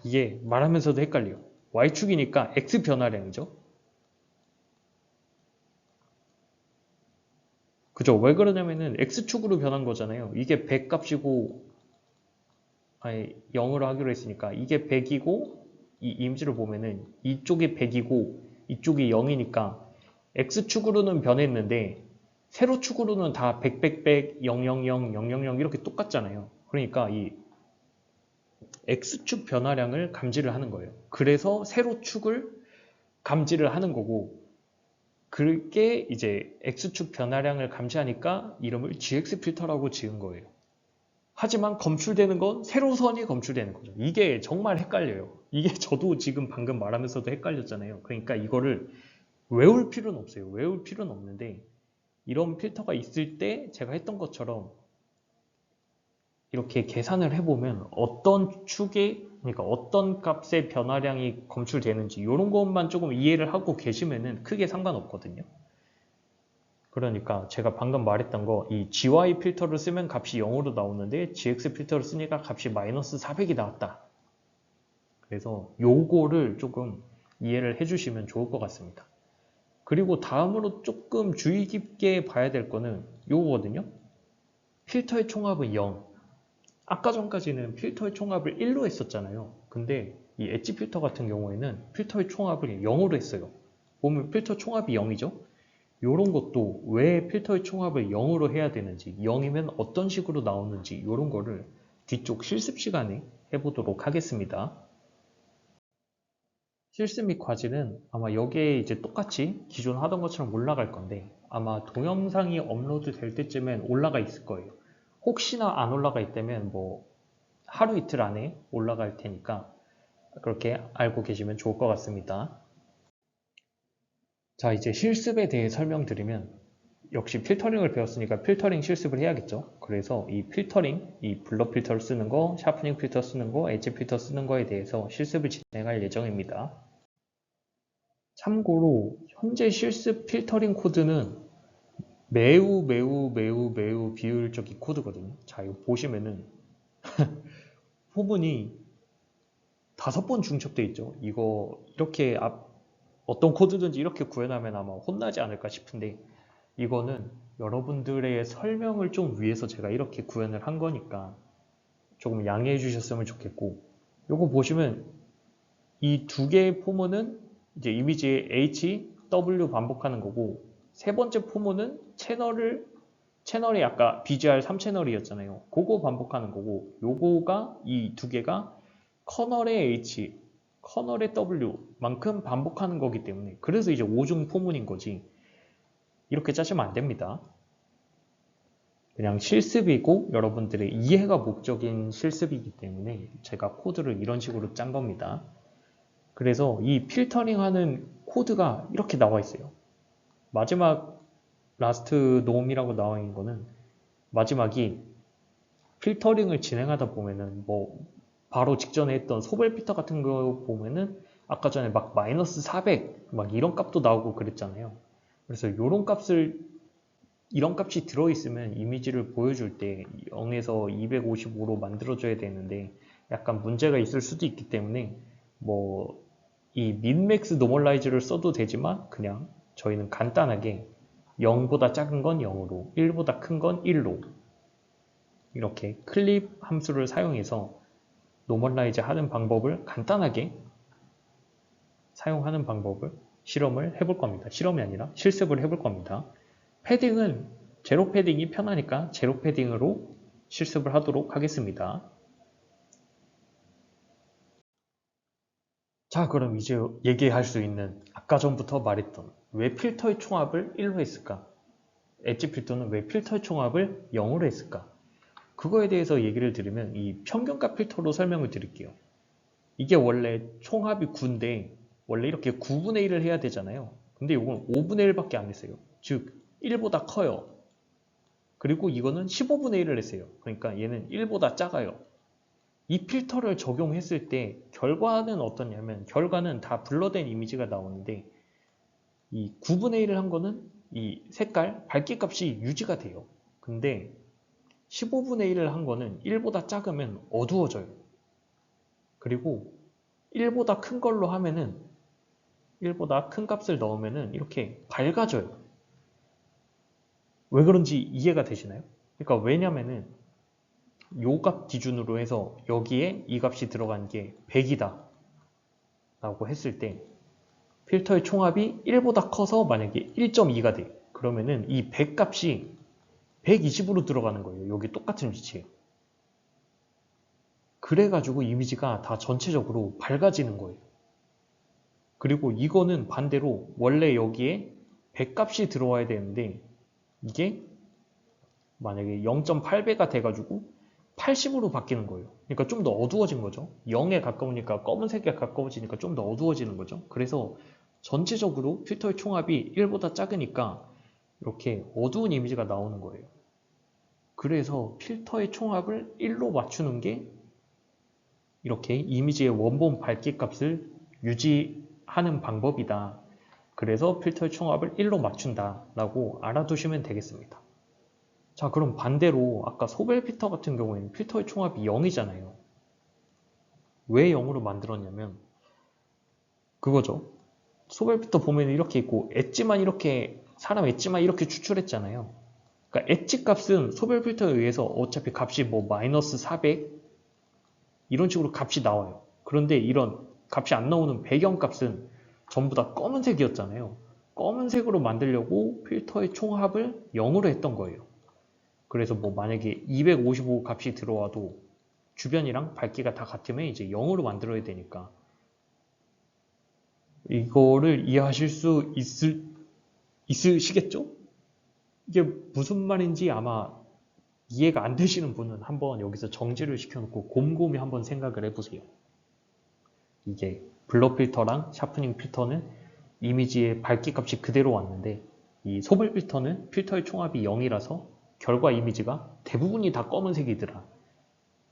이게 말하면서도 헷갈려요. Y축이니까 X 변화량이죠. 그죠? 왜 그러냐면은 X축으로 변한 거잖아요. 이게 100 값이고 0으로 하기로 했으니까 이게 100이고 이 이미지를 보면은 이쪽이 100이고 이쪽이 0이니까 X축으로는 변했는데 세로축으로는 다 100, 100, 100, 0, 0, 0, 0, 0, 0 이렇게 똑같잖아요. 그러니까 이 X축 변화량을 감지를 하는 거예요. 그래서 세로축을 감지를 하는 거고 그게 이제 X축 변화량을 감지하니까 이름을 GX 필터라고 지은 거예요. 하지만 검출되는 건 세로선이 검출되는 거죠. 이게 정말 헷갈려요. 이게 저도 지금 방금 말하면서도 헷갈렸잖아요. 그러니까 이거를 외울 필요는 없어요. 외울 필요는 없는데 이런 필터가 있을 때 제가 했던 것처럼 이렇게 계산을 해보면 어떤 그러니까 어떤 값의 변화량이 검출되는지 이런 것만 조금 이해를 하고 계시면은 크게 상관없거든요. 그러니까 제가 방금 말했던 거, 이 GY 필터를 쓰면 값이 0으로 나오는데 GX 필터를 쓰니까 값이 마이너스 400이 나왔다. 그래서 요거를 조금 이해를 해주시면 좋을 것 같습니다. 그리고 다음으로 조금 주의 깊게 봐야 될 거는 요거거든요. 필터의 총합은 0. 아까 전까지는 필터의 총합을 1로 했었잖아요. 근데 이 엣지 필터 같은 경우에는 필터의 총합을 0으로 했어요. 보면 필터 총합이 0이죠. 이런 것도 왜 필터의 총합을 0으로 해야 되는지, 0이면 어떤 식으로 나오는지 이런 거를 뒤쪽 실습 시간에 해보도록 하겠습니다. 실습 및 과제는 아마 여기에 이제 똑같이 기존 하던 것처럼 올라갈 건데 아마 동영상이 업로드 될 때쯤엔 올라가 있을 거예요. 혹시나 안 올라가 있다면 뭐 하루 이틀 안에 올라갈 테니까 그렇게 알고 계시면 좋을 것 같습니다. 자, 이제 실습에 대해 설명드리면 역시 필터링을 배웠으니까 필터링 실습을 해야겠죠. 그래서 이 필터링, 이 블러 필터를 쓰는 거, 샤프닝 필터 쓰는 거, 엣지 필터 쓰는 거에 대해서 실습을 진행할 예정입니다. 참고로 현재 실습 필터링 코드는 매우 비효율적인 코드거든요. 자, 이거 보시면은 포문이 5번 중첩돼 있죠. 이거 이렇게 어떤 코드든지 이렇게 구현하면 아마 혼나지 않을까 싶은데 이거는 여러분들의 설명을 좀 위해서 제가 이렇게 구현을 한 거니까 조금 양해해 주셨으면 좋겠고, 요거 보시면 이 두 개의 포문은 이제 이미지의 H, W 반복하는 거고, 세 번째 포문은 채널이 아까 BGR 3채널이었잖아요. 그거 반복하는 거고, 요거가 이 두 개가 커널의 H, 커널의 W만큼 반복하는 거기 때문에 그래서 이제 5중 포문인 거지. 이렇게 짜시면 안 됩니다. 그냥 실습이고 여러분들의 이해가 목적인 실습이기 때문에 제가 코드를 이런 식으로 짠 겁니다. 그래서 이 필터링 하는 코드가 이렇게 나와 있어요. 마지막 라스트 놈이라고 나와 있는 거는 마지막이 필터링을 진행하다 보면은 뭐 바로 직전에 했던 소벨 필터 같은 거 보면은 아까 전에 막 마이너스 400 막 이런 값도 나오고 그랬잖아요. 그래서 이런 값이 들어있으면 이미지를 보여줄 때 0에서 255로 만들어줘야 되는데 약간 문제가 있을 수도 있기 때문에 뭐 이 민맥스 노멀라이즈를 써도 되지만 그냥 저희는 간단하게 0보다 작은 건 0으로 1보다 큰 건 1로 이렇게 클립 함수를 사용해서 노멀라이즈 하는 방법을 간단하게 사용하는 방법을 실험을 해볼 겁니다. 실험이 아니라 실습을 해볼 겁니다. 패딩은 제로 패딩이 편하니까 제로 패딩으로 실습을 하도록 하겠습니다. 자, 그럼 이제 얘기할 수 있는 아까 전부터 말했던 왜 필터의 총합을 1로 했을까? 엣지 필터는 왜 필터의 총합을 0으로 했을까? 그거에 대해서 얘기를 드리면 이 평균값 필터로 설명을 드릴게요. 이게 원래 총합이 9인데 원래 이렇게 9분의 1을 해야 되잖아요. 근데 이건 5분의 1밖에 안 했어요. 즉 1보다 커요. 그리고 이거는 15분의 1을 했어요. 그러니까 얘는 1보다 작아요. 이 필터를 적용했을 때 결과는 어떠냐면 결과는 다 블러된 이미지가 나오는데 이 9분의 1을 한 거는 이 색깔 밝기 값이 유지가 돼요. 근데 15분의 1을 한 거는 1보다 작으면 어두워져요. 그리고 1보다 큰 걸로 하면은 1보다 큰 값을 넣으면은 이렇게 밝아져요. 왜 그런지 이해가 되시나요? 그러니까 왜냐면은 요 값 기준으로 해서 여기에 이 값이 들어간 게 100이다 라고 했을 때 필터의 총합이 1보다 커서 만약에 1.2가 돼. 그러면은 이 100 값이 120으로 들어가는 거예요. 여기 똑같은 위치에. 그래가지고 이미지가 다 전체적으로 밝아지는 거예요. 그리고 이거는 반대로 원래 여기에 100 값이 들어와야 되는데 이게 만약에 0.8배가 돼가지고 80으로 바뀌는 거예요. 그러니까 좀 더 어두워진 거죠. 0에 가까우니까 검은색에 가까워지니까 좀 더 어두워지는 거죠. 그래서 전체적으로 필터의 총합이 1보다 작으니까 이렇게 어두운 이미지가 나오는 거예요. 그래서 필터의 총합을 1로 맞추는 게 이렇게 이미지의 원본 밝기 값을 유지하는 방법이다. 그래서 필터의 총합을 1로 맞춘다라고 알아두시면 되겠습니다. 자, 그럼 반대로 아까 소벨 필터 같은 경우에는 필터의 총합이 0이잖아요. 왜 0으로 만들었냐면 그거죠. 소벨 필터 보면 이렇게 있고 엣지만 이렇게 사람 엣지만 이렇게 추출했잖아요. 그러니까 엣지 값은 소벨 필터에 의해서 어차피 값이 뭐 마이너스 400 이런 식으로 값이 나와요. 그런데 이런 값이 안 나오는 배경 값은 전부 다 검은색이었잖아요. 검은색으로 만들려고 필터의 총합을 0으로 했던 거예요. 그래서 뭐 만약에 255 값이 들어와도 주변이랑 밝기가 다 같으면 이제 0으로 만들어야 되니까 이거를 이해하실 수 있으시겠죠? 이게 무슨 말인지 아마 이해가 안 되시는 분은 한번 여기서 정지를 시켜놓고 곰곰이 한번 생각을 해보세요. 이게 블러 필터랑 샤프닝 필터는 이미지의 밝기 값이 그대로 왔는데 이 소벨 필터는 필터의 총합이 0이라서 결과 이미지가 대부분이 다 검은색이더라.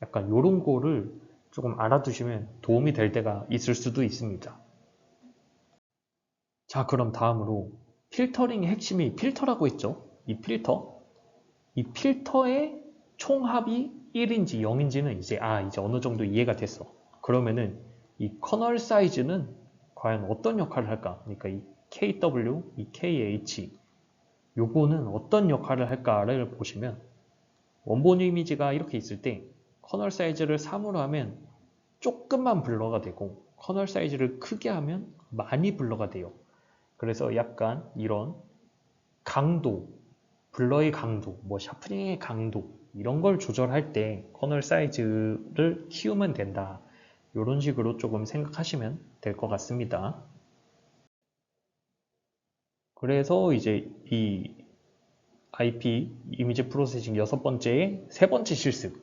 약간 이런 거를 조금 알아두시면 도움이 될 때가 있을 수도 있습니다. 자, 그럼 다음으로 필터링의 핵심이 필터라고 했죠. 이 필터의 총합이 1인지 0인지는 이제 어느 정도 이해가 됐어. 그러면은 이 커널 사이즈는 과연 어떤 역할을 할까? 그러니까 이 KW, 이 KH 요거는 어떤 역할을 할까를 보시면 원본 이미지가 이렇게 있을 때 커널 사이즈를 3으로 하면 조금만 블러가 되고 커널 사이즈를 크게 하면 많이 블러가 돼요. 그래서 약간 이런 강도, 블러의 강도, 뭐 샤프닝의 강도 이런 걸 조절할 때 커널 사이즈를 키우면 된다. 이런 식으로 조금 생각하시면 될 것 같습니다. 그래서 이제 이 IP 이미지 프로세싱 6번째의 세 번째 실습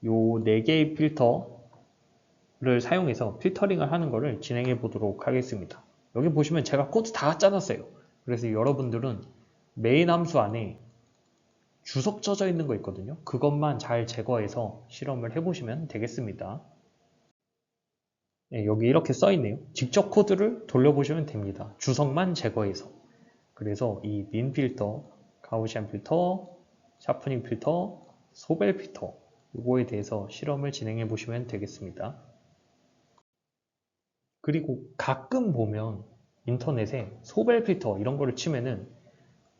요 4개의 필터를 사용해서 필터링을 하는 거를 진행해 보도록 하겠습니다. 여기 보시면 제가 코드 다 짜놨어요. 그래서 여러분들은 메인 함수 안에 주석 젖어 있는 거 있거든요. 그것만 잘 제거해서 실험을 해보시면 되겠습니다. 네, 여기 이렇게 써 있네요. 직접 코드를 돌려보시면 됩니다. 주석만 제거해서. 그래서 이 민 필터, 가우시안 필터, 샤프닝 필터, 소벨 필터 이거에 대해서 실험을 진행해 보시면 되겠습니다. 그리고 가끔 보면 인터넷에 소벨 필터 이런 거를 치면은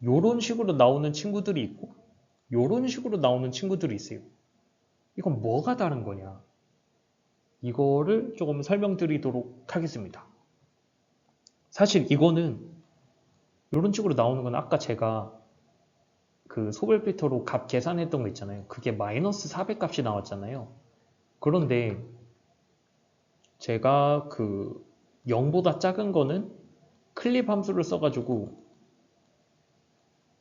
요런 식으로 나오는 친구들이 있고 요런 식으로 나오는 친구들이 있어요. 이건 뭐가 다른 거냐? 이거를 조금 설명드리도록 하겠습니다. 사실 이거는 이런 식으로 나오는 건 아까 제가 그 소벨 필터로 값 계산했던 거 있잖아요. 그게 마이너스 400 값이 나왔잖아요. 그런데 제가 그 0보다 작은 거는 클립 함수를 써가지고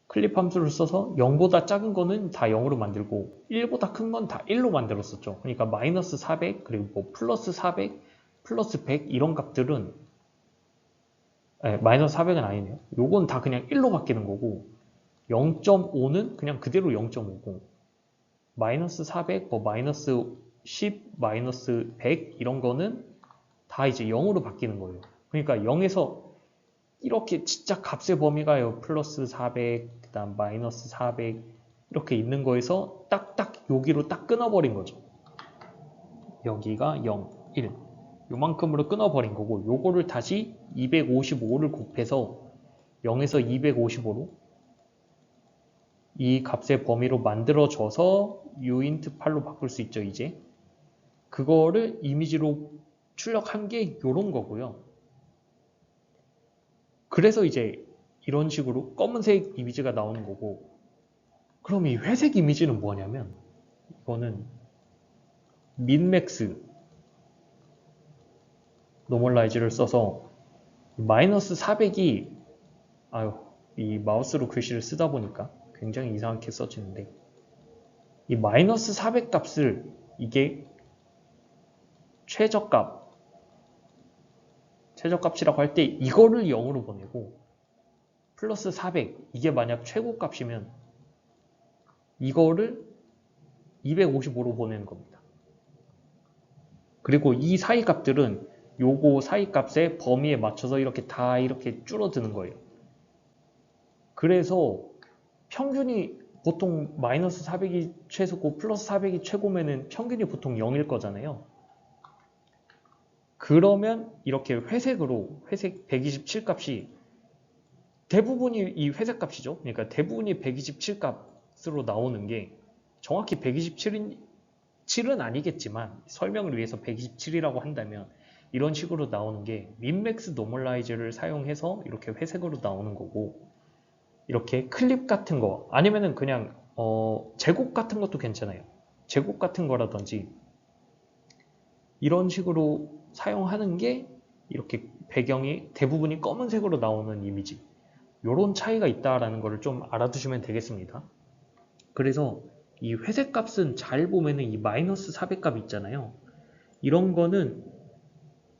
클립 함수를 써서 0보다 작은 거는 다 0으로 만들고 1보다 큰 건 다 1로 만들었었죠. 그러니까 마이너스 400 그리고 뭐 플러스 400 플러스 100 이런 값들은 마이너스 400은 아니네요. 요건 다 그냥 1로 바뀌는 거고 0.5는 그냥 그대로 0.5고 마이너스 400, 뭐 마이너스 10, 마이너스 100 이런 거는 다 이제 0으로 바뀌는 거예요. 그러니까 0에서 이렇게 진짜 값의 범위가요. 플러스 400, 그 다음 마이너스 400 이렇게 있는 거에서 딱딱 여기로 딱 끊어버린 거죠. 여기가 0, 1 요만큼으로 끊어버린 거고 요거를 다시 255를 곱해서 0에서 255로 이 값의 범위로 만들어져서 uint 8로 바꿀 수 있죠. 이제 그거를 이미지로 출력한 게 이런 거고요. 그래서 이제 이런 식으로 검은색 이미지가 나오는 거고 그럼 이 회색 이미지는 뭐냐면 이거는 민맥스 노멀라이즈를 써서 마이너스 400이 이 마우스로 글씨를 쓰다 보니까 굉장히 이상하게 써지는데 이 마이너스 400 값을 이게 최저값이라고 할 때 이거를 0으로 보내고 플러스 400 이게 만약 최고값이면 이거를 255로 보내는 겁니다. 그리고 이 사이 값들은 요거 사이 값의 범위에 맞춰서 이렇게 다 이렇게 줄어드는 거예요. 그래서 평균이 보통 마이너스 400이 최소고 플러스 400이 최고면은 평균이 보통 0일 거잖아요. 그러면 이렇게 회색으로 회색 127 값이 대부분이 이 회색 값이죠. 그러니까 대부분이 127 값으로 나오는 게 정확히 127은 아니겠지만 설명을 위해서 127이라고 한다면 이런 식으로 나오는 게 민맥스 노멀라이즈를 사용해서 이렇게 회색으로 나오는 거고, 이렇게 클립 같은 거 아니면은 그냥 제곱 같은 것도 괜찮아요. 제곱 같은 거라든지 이런 식으로 사용하는 게 이렇게 배경이 대부분이 검은색으로 나오는 이미지, 이런 차이가 있다라는 거를 좀 알아두시면 되겠습니다. 그래서 이 회색 값은 잘 보면은 이 마이너스 400 값 있잖아요. 이런 거는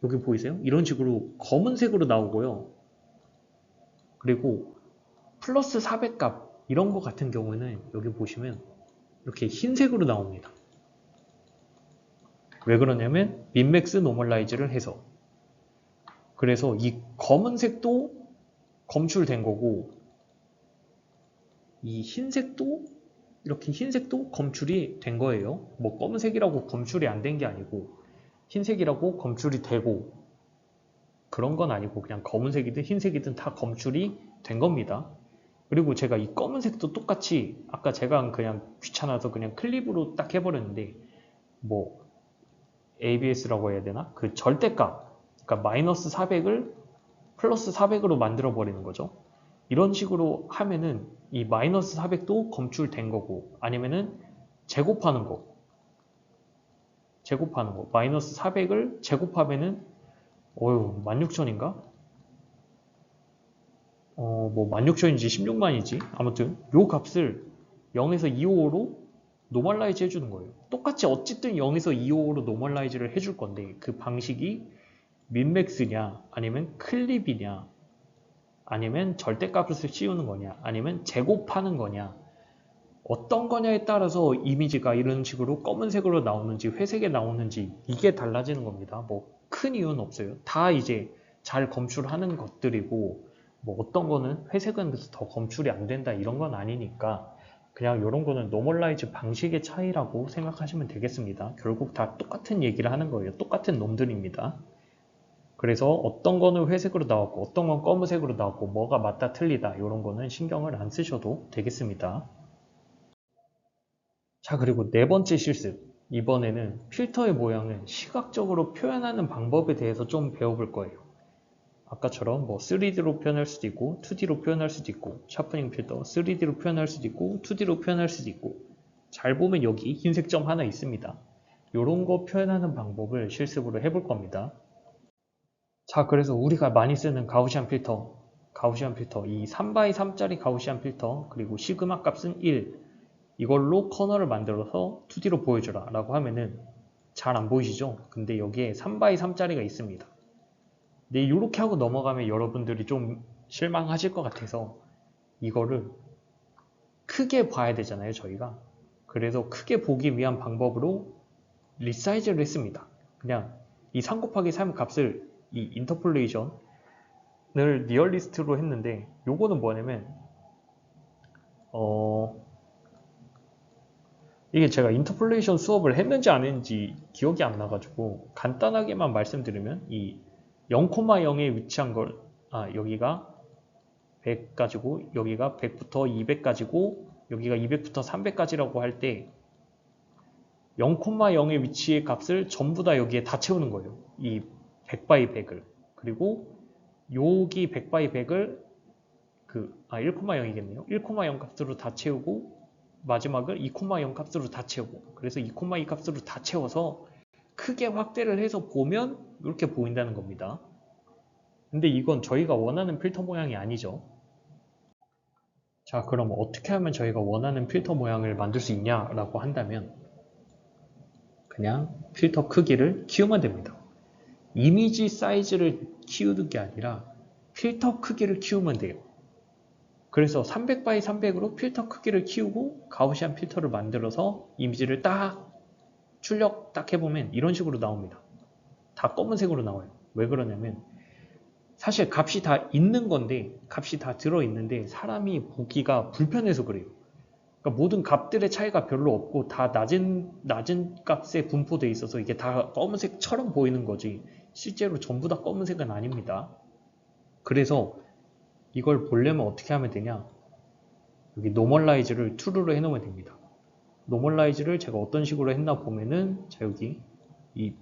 여기 보이세요? 이런 식으로 검은색으로 나오고요. 그리고 플러스 400 값 이런 거 같은 경우에는 여기 보시면 이렇게 흰색으로 나옵니다. 왜 그러냐면 민맥스 노멀라이즈를 해서. 그래서 이 검은색도 검출된 거고 이 흰색도 이렇게 흰색도 검출이 된 거예요. 뭐 검은색이라고 검출이 안 된 게 아니고 흰색이라고 검출이 되고 그런 건 아니고 그냥 검은색이든 흰색이든 다 검출이 된 겁니다. 그리고 제가 이 검은색도 똑같이 아까 제가 그냥 귀찮아서 그냥 클립으로 딱 해버렸는데 뭐 ABS라고 해야 되나? 그 절대값, 그러니까 마이너스 400을 플러스 400으로 만들어 버리는 거죠. 이런 식으로 하면은 이 마이너스 400도 검출된 거고, 아니면은 제곱하는 거 마이너스 400을 제곱하면은 16,000인가? 뭐 16,000인지 16만이지 아무튼 요 값을 0에서 255로 노멀라이즈 해주는 거예요. 똑같이 어쨌든 0에서 255로 노멀라이즈를 해줄 건데 그 방식이 민맥스냐 아니면 클립이냐 아니면 절대값을 씌우는 거냐 아니면 제곱하는 거냐 어떤 거냐에 따라서 이미지가 이런 식으로 검은색으로 나오는지 회색에 나오는지 이게 달라지는 겁니다. 뭐 큰 이유는 없어요. 다 이제 잘 검출하는 것들이고 뭐 어떤 거는 회색은 그래서 더 검출이 안 된다 이런 건 아니니까 그냥 이런 거는 노멀라이즈 방식의 차이라고 생각하시면 되겠습니다. 결국 다 똑같은 얘기를 하는 거예요. 똑같은 놈들입니다. 그래서 어떤 거는 회색으로 나왔고 어떤 건 검은색으로 나왔고 뭐가 맞다 틀리다 이런 거는 신경을 안 쓰셔도 되겠습니다. 자, 그리고 네 번째 실습. 이번에는 필터의 모양을 시각적으로 표현하는 방법에 대해서 좀 배워볼 거예요. 아까처럼 뭐 3D로 표현할 수도 있고 2D로 표현할 수도 있고 샤프닝 필터 3D로 표현할 수도 있고 2D로 표현할 수도 있고 잘 보면 여기 흰색 점 하나 있습니다. 이런 거 표현하는 방법을 실습으로 해볼 겁니다. 자, 그래서 우리가 많이 쓰는 가우시안 필터 이 3x3짜리 가우시안 필터 그리고 시그마 값은 1 이걸로 커널을 만들어서 2D로 보여줘라 라고 하면은 잘 안 보이시죠? 근데 여기에 3x3짜리가 있습니다. 근데 이렇게 하고 넘어가면 여러분들이 좀 실망하실 것 같아서 이거를 크게 봐야 되잖아요, 저희가. 그래서 크게 보기 위한 방법으로 리사이즈를 했습니다. 그냥 이 3 곱하기 3 값을 이 인터폴레이션을 리얼리스트로 했는데 요거는 뭐냐면 이게 제가 인터폴레이션 수업을 했는지 안 했는지 기억이 안 나가지고 간단하게만 말씀드리면 이 0,0에 위치한 걸 여기가 100 가지고 여기가 100부터 200 가지고 여기가 200부터 300까지라고 할 때 0,0의 위치의 값을 전부 다 여기에 다 채우는 거예요. 이 100 by 100을. 그리고 여기 100 by 100을 1,0이겠네요. 1,0 값으로 다 채우고 마지막을 2,0 값으로 다 채우고 그래서 2,2 값으로 다 채워서 크게 확대를 해서 보면 이렇게 보인다는 겁니다. 근데 이건 저희가 원하는 필터 모양이 아니죠. 자, 그럼 어떻게 하면 저희가 원하는 필터 모양을 만들 수 있냐라고 한다면 그냥 필터 크기를 키우면 됩니다. 이미지 사이즈를 키우는 게 아니라 필터 크기를 키우면 돼요. 그래서 300 by 300으로 필터 크기를 키우고 가우시안 필터를 만들어서 이미지를 딱 출력 딱 해보면 이런 식으로 나옵니다. 다 검은색으로 나와요. 왜 그러냐면 사실 값이 다 있는 건데 값이 다 들어있는데 사람이 보기가 불편해서 그래요. 그러니까 모든 값들의 차이가 별로 없고 다 낮은 값에 분포되어 있어서 이게 다 검은색처럼 보이는 거지 실제로 전부 다 검은색은 아닙니다. 그래서 이걸 보려면 어떻게 하면 되냐, 여기 노멀라이즈를 true로 해놓으면 됩니다. 노멀라이즈를 제가 어떤 식으로 했나 보면은 자 여기 이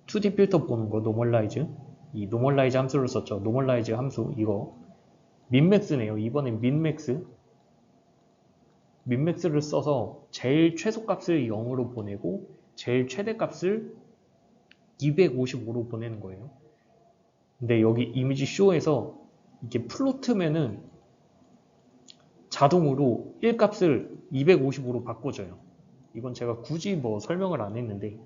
2D 필터 보는 거 노멀라이즈, 이 노멀라이즈 함수를 썼죠. 노멀라이즈 함수 이거 민맥스네요. 이번엔 민맥스를 써서 제일 최소값을 0으로 보내고 제일 최대값을 255로 보내는 거예요. 근데 여기 이미지 쇼에서 이게 플로트면은 자동으로 1값을 255로 바꿔줘요. 이건 제가 굳이 뭐 설명을 안 했는데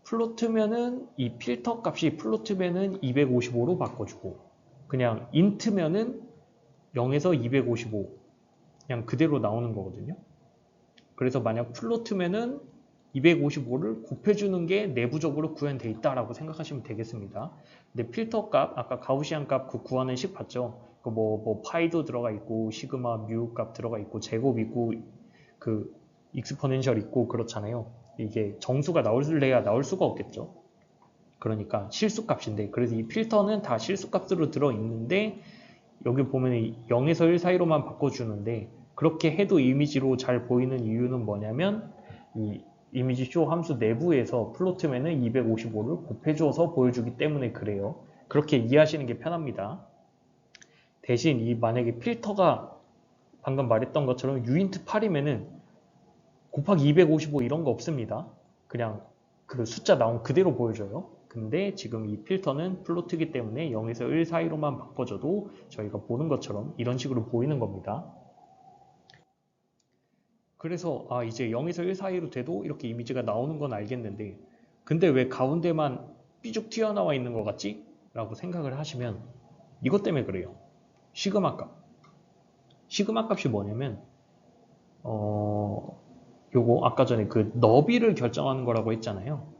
플로트면은 이 필터 값이 플로트면은 255로 바꿔주고 그냥 인트면은 0에서 255 그냥 그대로 나오는 거거든요. 그래서 만약 플로트면은 255를 곱해주는 게 내부적으로 구현되어 있다라고 생각하시면 되겠습니다. 근데 필터 값, 아까 가우시안 값 그 구하는 식 봤죠? 그 뭐 파이도 들어가 있고 시그마 뮤 값 들어가 있고 제곱 있고 그 익스포넨셜 있고 그렇잖아요. 이게 정수가 나올래야 나올 수가 없겠죠. 그러니까 실수값인데 그래서 이 필터는 다 실수값으로 들어있는데 여기 보면 0에서 1 사이로만 바꿔주는데 그렇게 해도 이미지로 잘 보이는 이유는 뭐냐면 이 이미지 쇼 함수 내부에서 플로트면은 255를 곱해줘서 보여주기 때문에 그래요. 그렇게 이해하시는 게 편합니다. 대신 이 만약에 필터가 방금 말했던 것처럼 유인트 8이면은 곱하기 255 이런 거 없습니다. 그냥 그 숫자 나온 그대로 보여줘요. 근데 지금 이 필터는 플로트이기 때문에 0에서 1 사이로만 바꿔줘도 저희가 보는 것처럼 이런 식으로 보이는 겁니다. 그래서 이제 0에서 1 사이로 돼도 이렇게 이미지가 나오는 건 알겠는데 근데 왜 가운데만 삐죽 튀어나와 있는 것 같지? 라고 생각을 하시면 이것 때문에 그래요. 시그마 값. 시그마 값이 뭐냐면 요거 아까 전에 그 너비를 결정하는 거라고 했잖아요.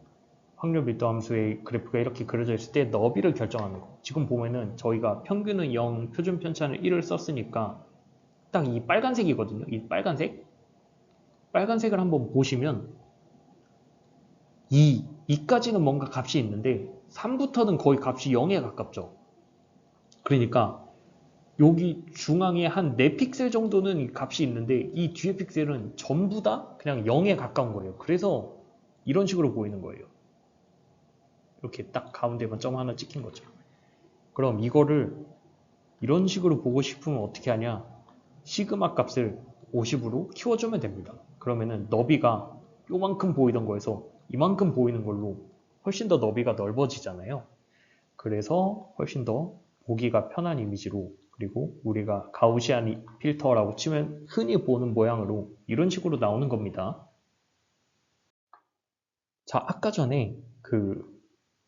확률 밀도 함수의 그래프가 이렇게 그려져 있을 때 너비를 결정하는 거. 지금 보면은 저희가 평균은 0, 표준 편차는 1을 썼으니까 딱 이 빨간색이거든요. 이 빨간색. 빨간색을 한번 보시면 2까지는 뭔가 값이 있는데 3부터는 거의 값이 0에 가깝죠. 그러니까 여기 중앙에 한 4픽셀 정도는 값이 있는데 이 뒤에 픽셀은 전부 다 그냥 0에 가까운 거예요. 그래서 이런 식으로 보이는 거예요. 이렇게 딱 가운데만 점 하나 찍힌 거죠. 그럼 이거를 이런 식으로 보고 싶으면 어떻게 하냐? 시그마 값을 50으로 키워주면 됩니다. 그러면은 너비가 요만큼 보이던 거에서 이만큼 보이는 걸로 훨씬 더 너비가 넓어지잖아요. 그래서 훨씬 더 보기가 편한 이미지로 그리고 우리가 가우시안 필터라고 치면 흔히 보는 모양으로 이런 식으로 나오는 겁니다. 자, 아까 전에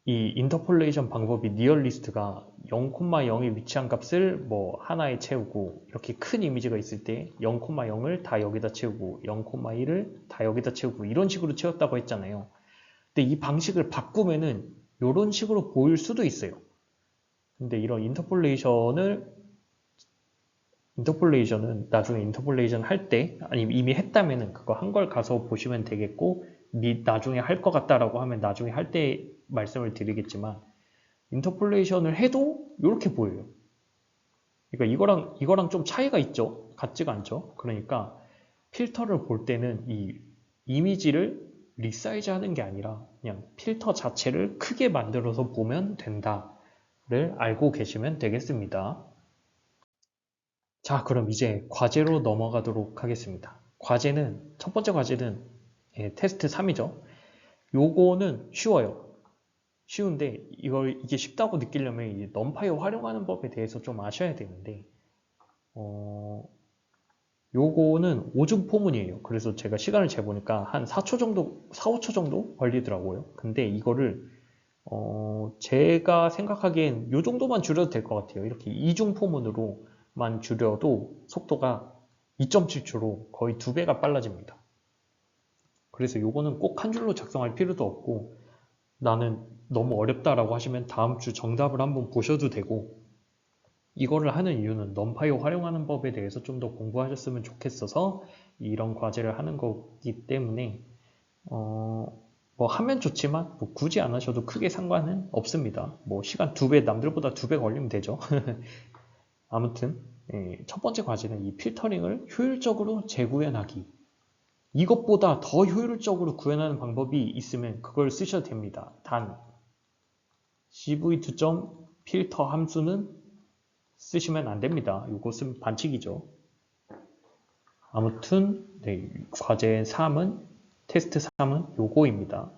이 인터폴레이션 방법이 니얼리스트가 0,0에 위치한 값을 뭐 하나에 채우고 이렇게 큰 이미지가 있을 때 0,0을 다 여기다 채우고 0,1을 다 여기다 채우고 이런 식으로 채웠다고 했잖아요. 근데 이 방식을 바꾸면은 이런 식으로 보일 수도 있어요. 근데 이런 인터폴레이션은 나중에 인터폴레이션 할 때 아니면 이미 했다면은 그거 한 걸 가서 보시면 되겠고 나중에 할 것 같다라고 하면 나중에 할 때 말씀을 드리겠지만 인터폴레이션을 해도 이렇게 보여요. 그러니까 이거랑 좀 차이가 있죠. 같지가 않죠. 그러니까 필터를 볼 때는 이 이미지를 리사이즈 하는 게 아니라 그냥 필터 자체를 크게 만들어서 보면 된다를 알고 계시면 되겠습니다. 자, 그럼 이제 과제로 넘어가도록 하겠습니다. 첫 번째 과제는 테스트 3이죠. 요거는 쉬워요. 쉬운데 이게 쉽다고 느끼려면 이 넘파이 활용하는 법에 대해서 좀 아셔야 되는데 요거는 오중 포문이에요. 그래서 제가 시간을 재보니까 한 4초 정도, 4, 5초 정도 걸리더라고요. 근데 이거를 제가 생각하기엔 요 정도만 줄여도 될 것 같아요. 이렇게 이중 포문으로만 줄여도 속도가 2.7초로 거의 2배가 빨라집니다. 그래서 요거는 꼭 한 줄로 작성할 필요도 없고 나는 너무 어렵다라고 하시면 다음 주 정답을 한번 보셔도 되고, 이거를 하는 이유는 넘파이 활용하는 법에 대해서 좀 더 공부하셨으면 좋겠어서 이런 과제를 하는 거기 때문에 뭐 하면 좋지만 뭐 굳이 안 하셔도 크게 상관은 없습니다. 뭐 시간 2배, 남들보다 2배 걸리면 되죠. 아무튼 첫 번째 과제는 이 필터링을 효율적으로 재구현하기. 이것보다 더 효율적으로 구현하는 방법이 있으면 그걸 쓰셔도 됩니다. 단 cv2.filter 함수는 쓰시면 안 됩니다. 이것은 반칙이죠. 아무튼 과제 3은 테스트 3은 요거입니다.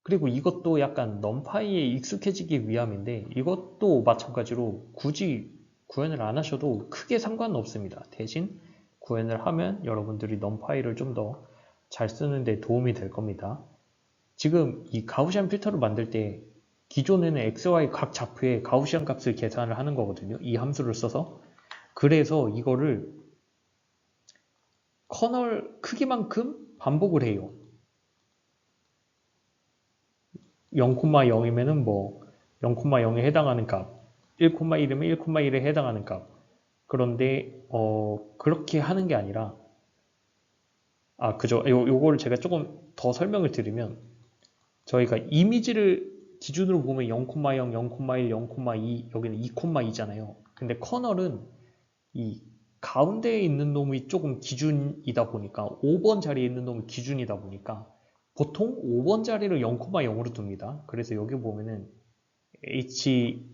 그리고 이것도 약간 넘파이에 익숙해지기 위함인데 이것도 마찬가지로 굳이 구현을 안 하셔도 크게 상관은 없습니다. 대신 구현을 하면 여러분들이 넘파이를 좀 더 잘 쓰는 데 도움이 될 겁니다. 지금 이 가우시안 필터를 만들 때 기존에는 XY 각 좌표에 가우시안 값을 계산을 하는 거거든요. 이 함수를 써서. 그래서 이거를 커널 크기만큼 반복을 해요. 0,0이면은 뭐 0,0에 해당하는 값, 1,1이면 1,1에 해당하는 값. 그런데 그렇게 하는 게 아니라 그죠. 요거를 제가 조금 더 설명을 드리면 저희가 이미지를 기준으로 보면 0,0, 0,1, 0,2 여기는 2,2잖아요. 근데 커널은 이 가운데에 있는 놈이 조금 기준이다 보니까 5번 자리에 있는 놈이 기준이다 보니까 보통 5번 자리를 0,0으로 둡니다. 그래서 여기 보면은 h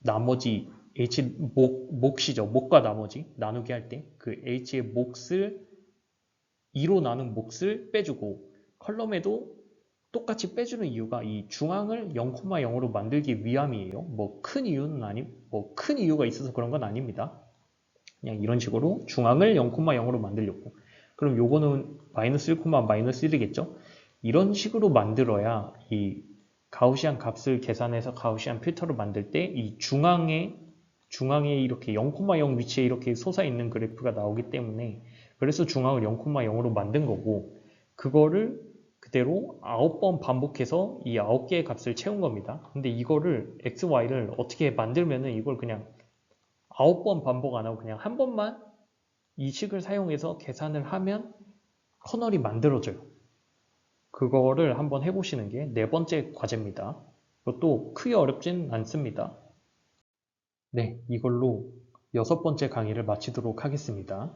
나머지 h 몫이죠. 몫과 나머지 나누기 할 때 그 h의 몫을 2로 나눈 몫을 빼주고 컬럼에도 똑같이 빼주는 이유가 이 중앙을 0,0으로 만들기 위함이에요. 뭐 큰 이유가 있어서 그런 건 아닙니다. 그냥 이런 식으로 중앙을 0,0으로 만들려고. 그럼 요거는 마이너스 1, 마이너스 1이겠죠? 이런 식으로 만들어야 이 가우시안 값을 계산해서 가우시안 필터를 만들 때 이 중앙에 이렇게 0,0 위치에 이렇게 솟아있는 그래프가 나오기 때문에 그래서 중앙을 0,0으로 만든 거고 그거를 그대로 9번 반복해서 이 9개의 값을 채운 겁니다. 근데 이거를 x, y를 어떻게 만들면은 이걸 그냥 9번 반복 안 하고 그냥 한 번만 이 식을 사용해서 계산을 하면 커널이 만들어져요. 그거를 한번 해보시는 게 네 번째 과제입니다. 그것도 크게 어렵진 않습니다. 네, 이걸로 6번째 강의를 마치도록 하겠습니다.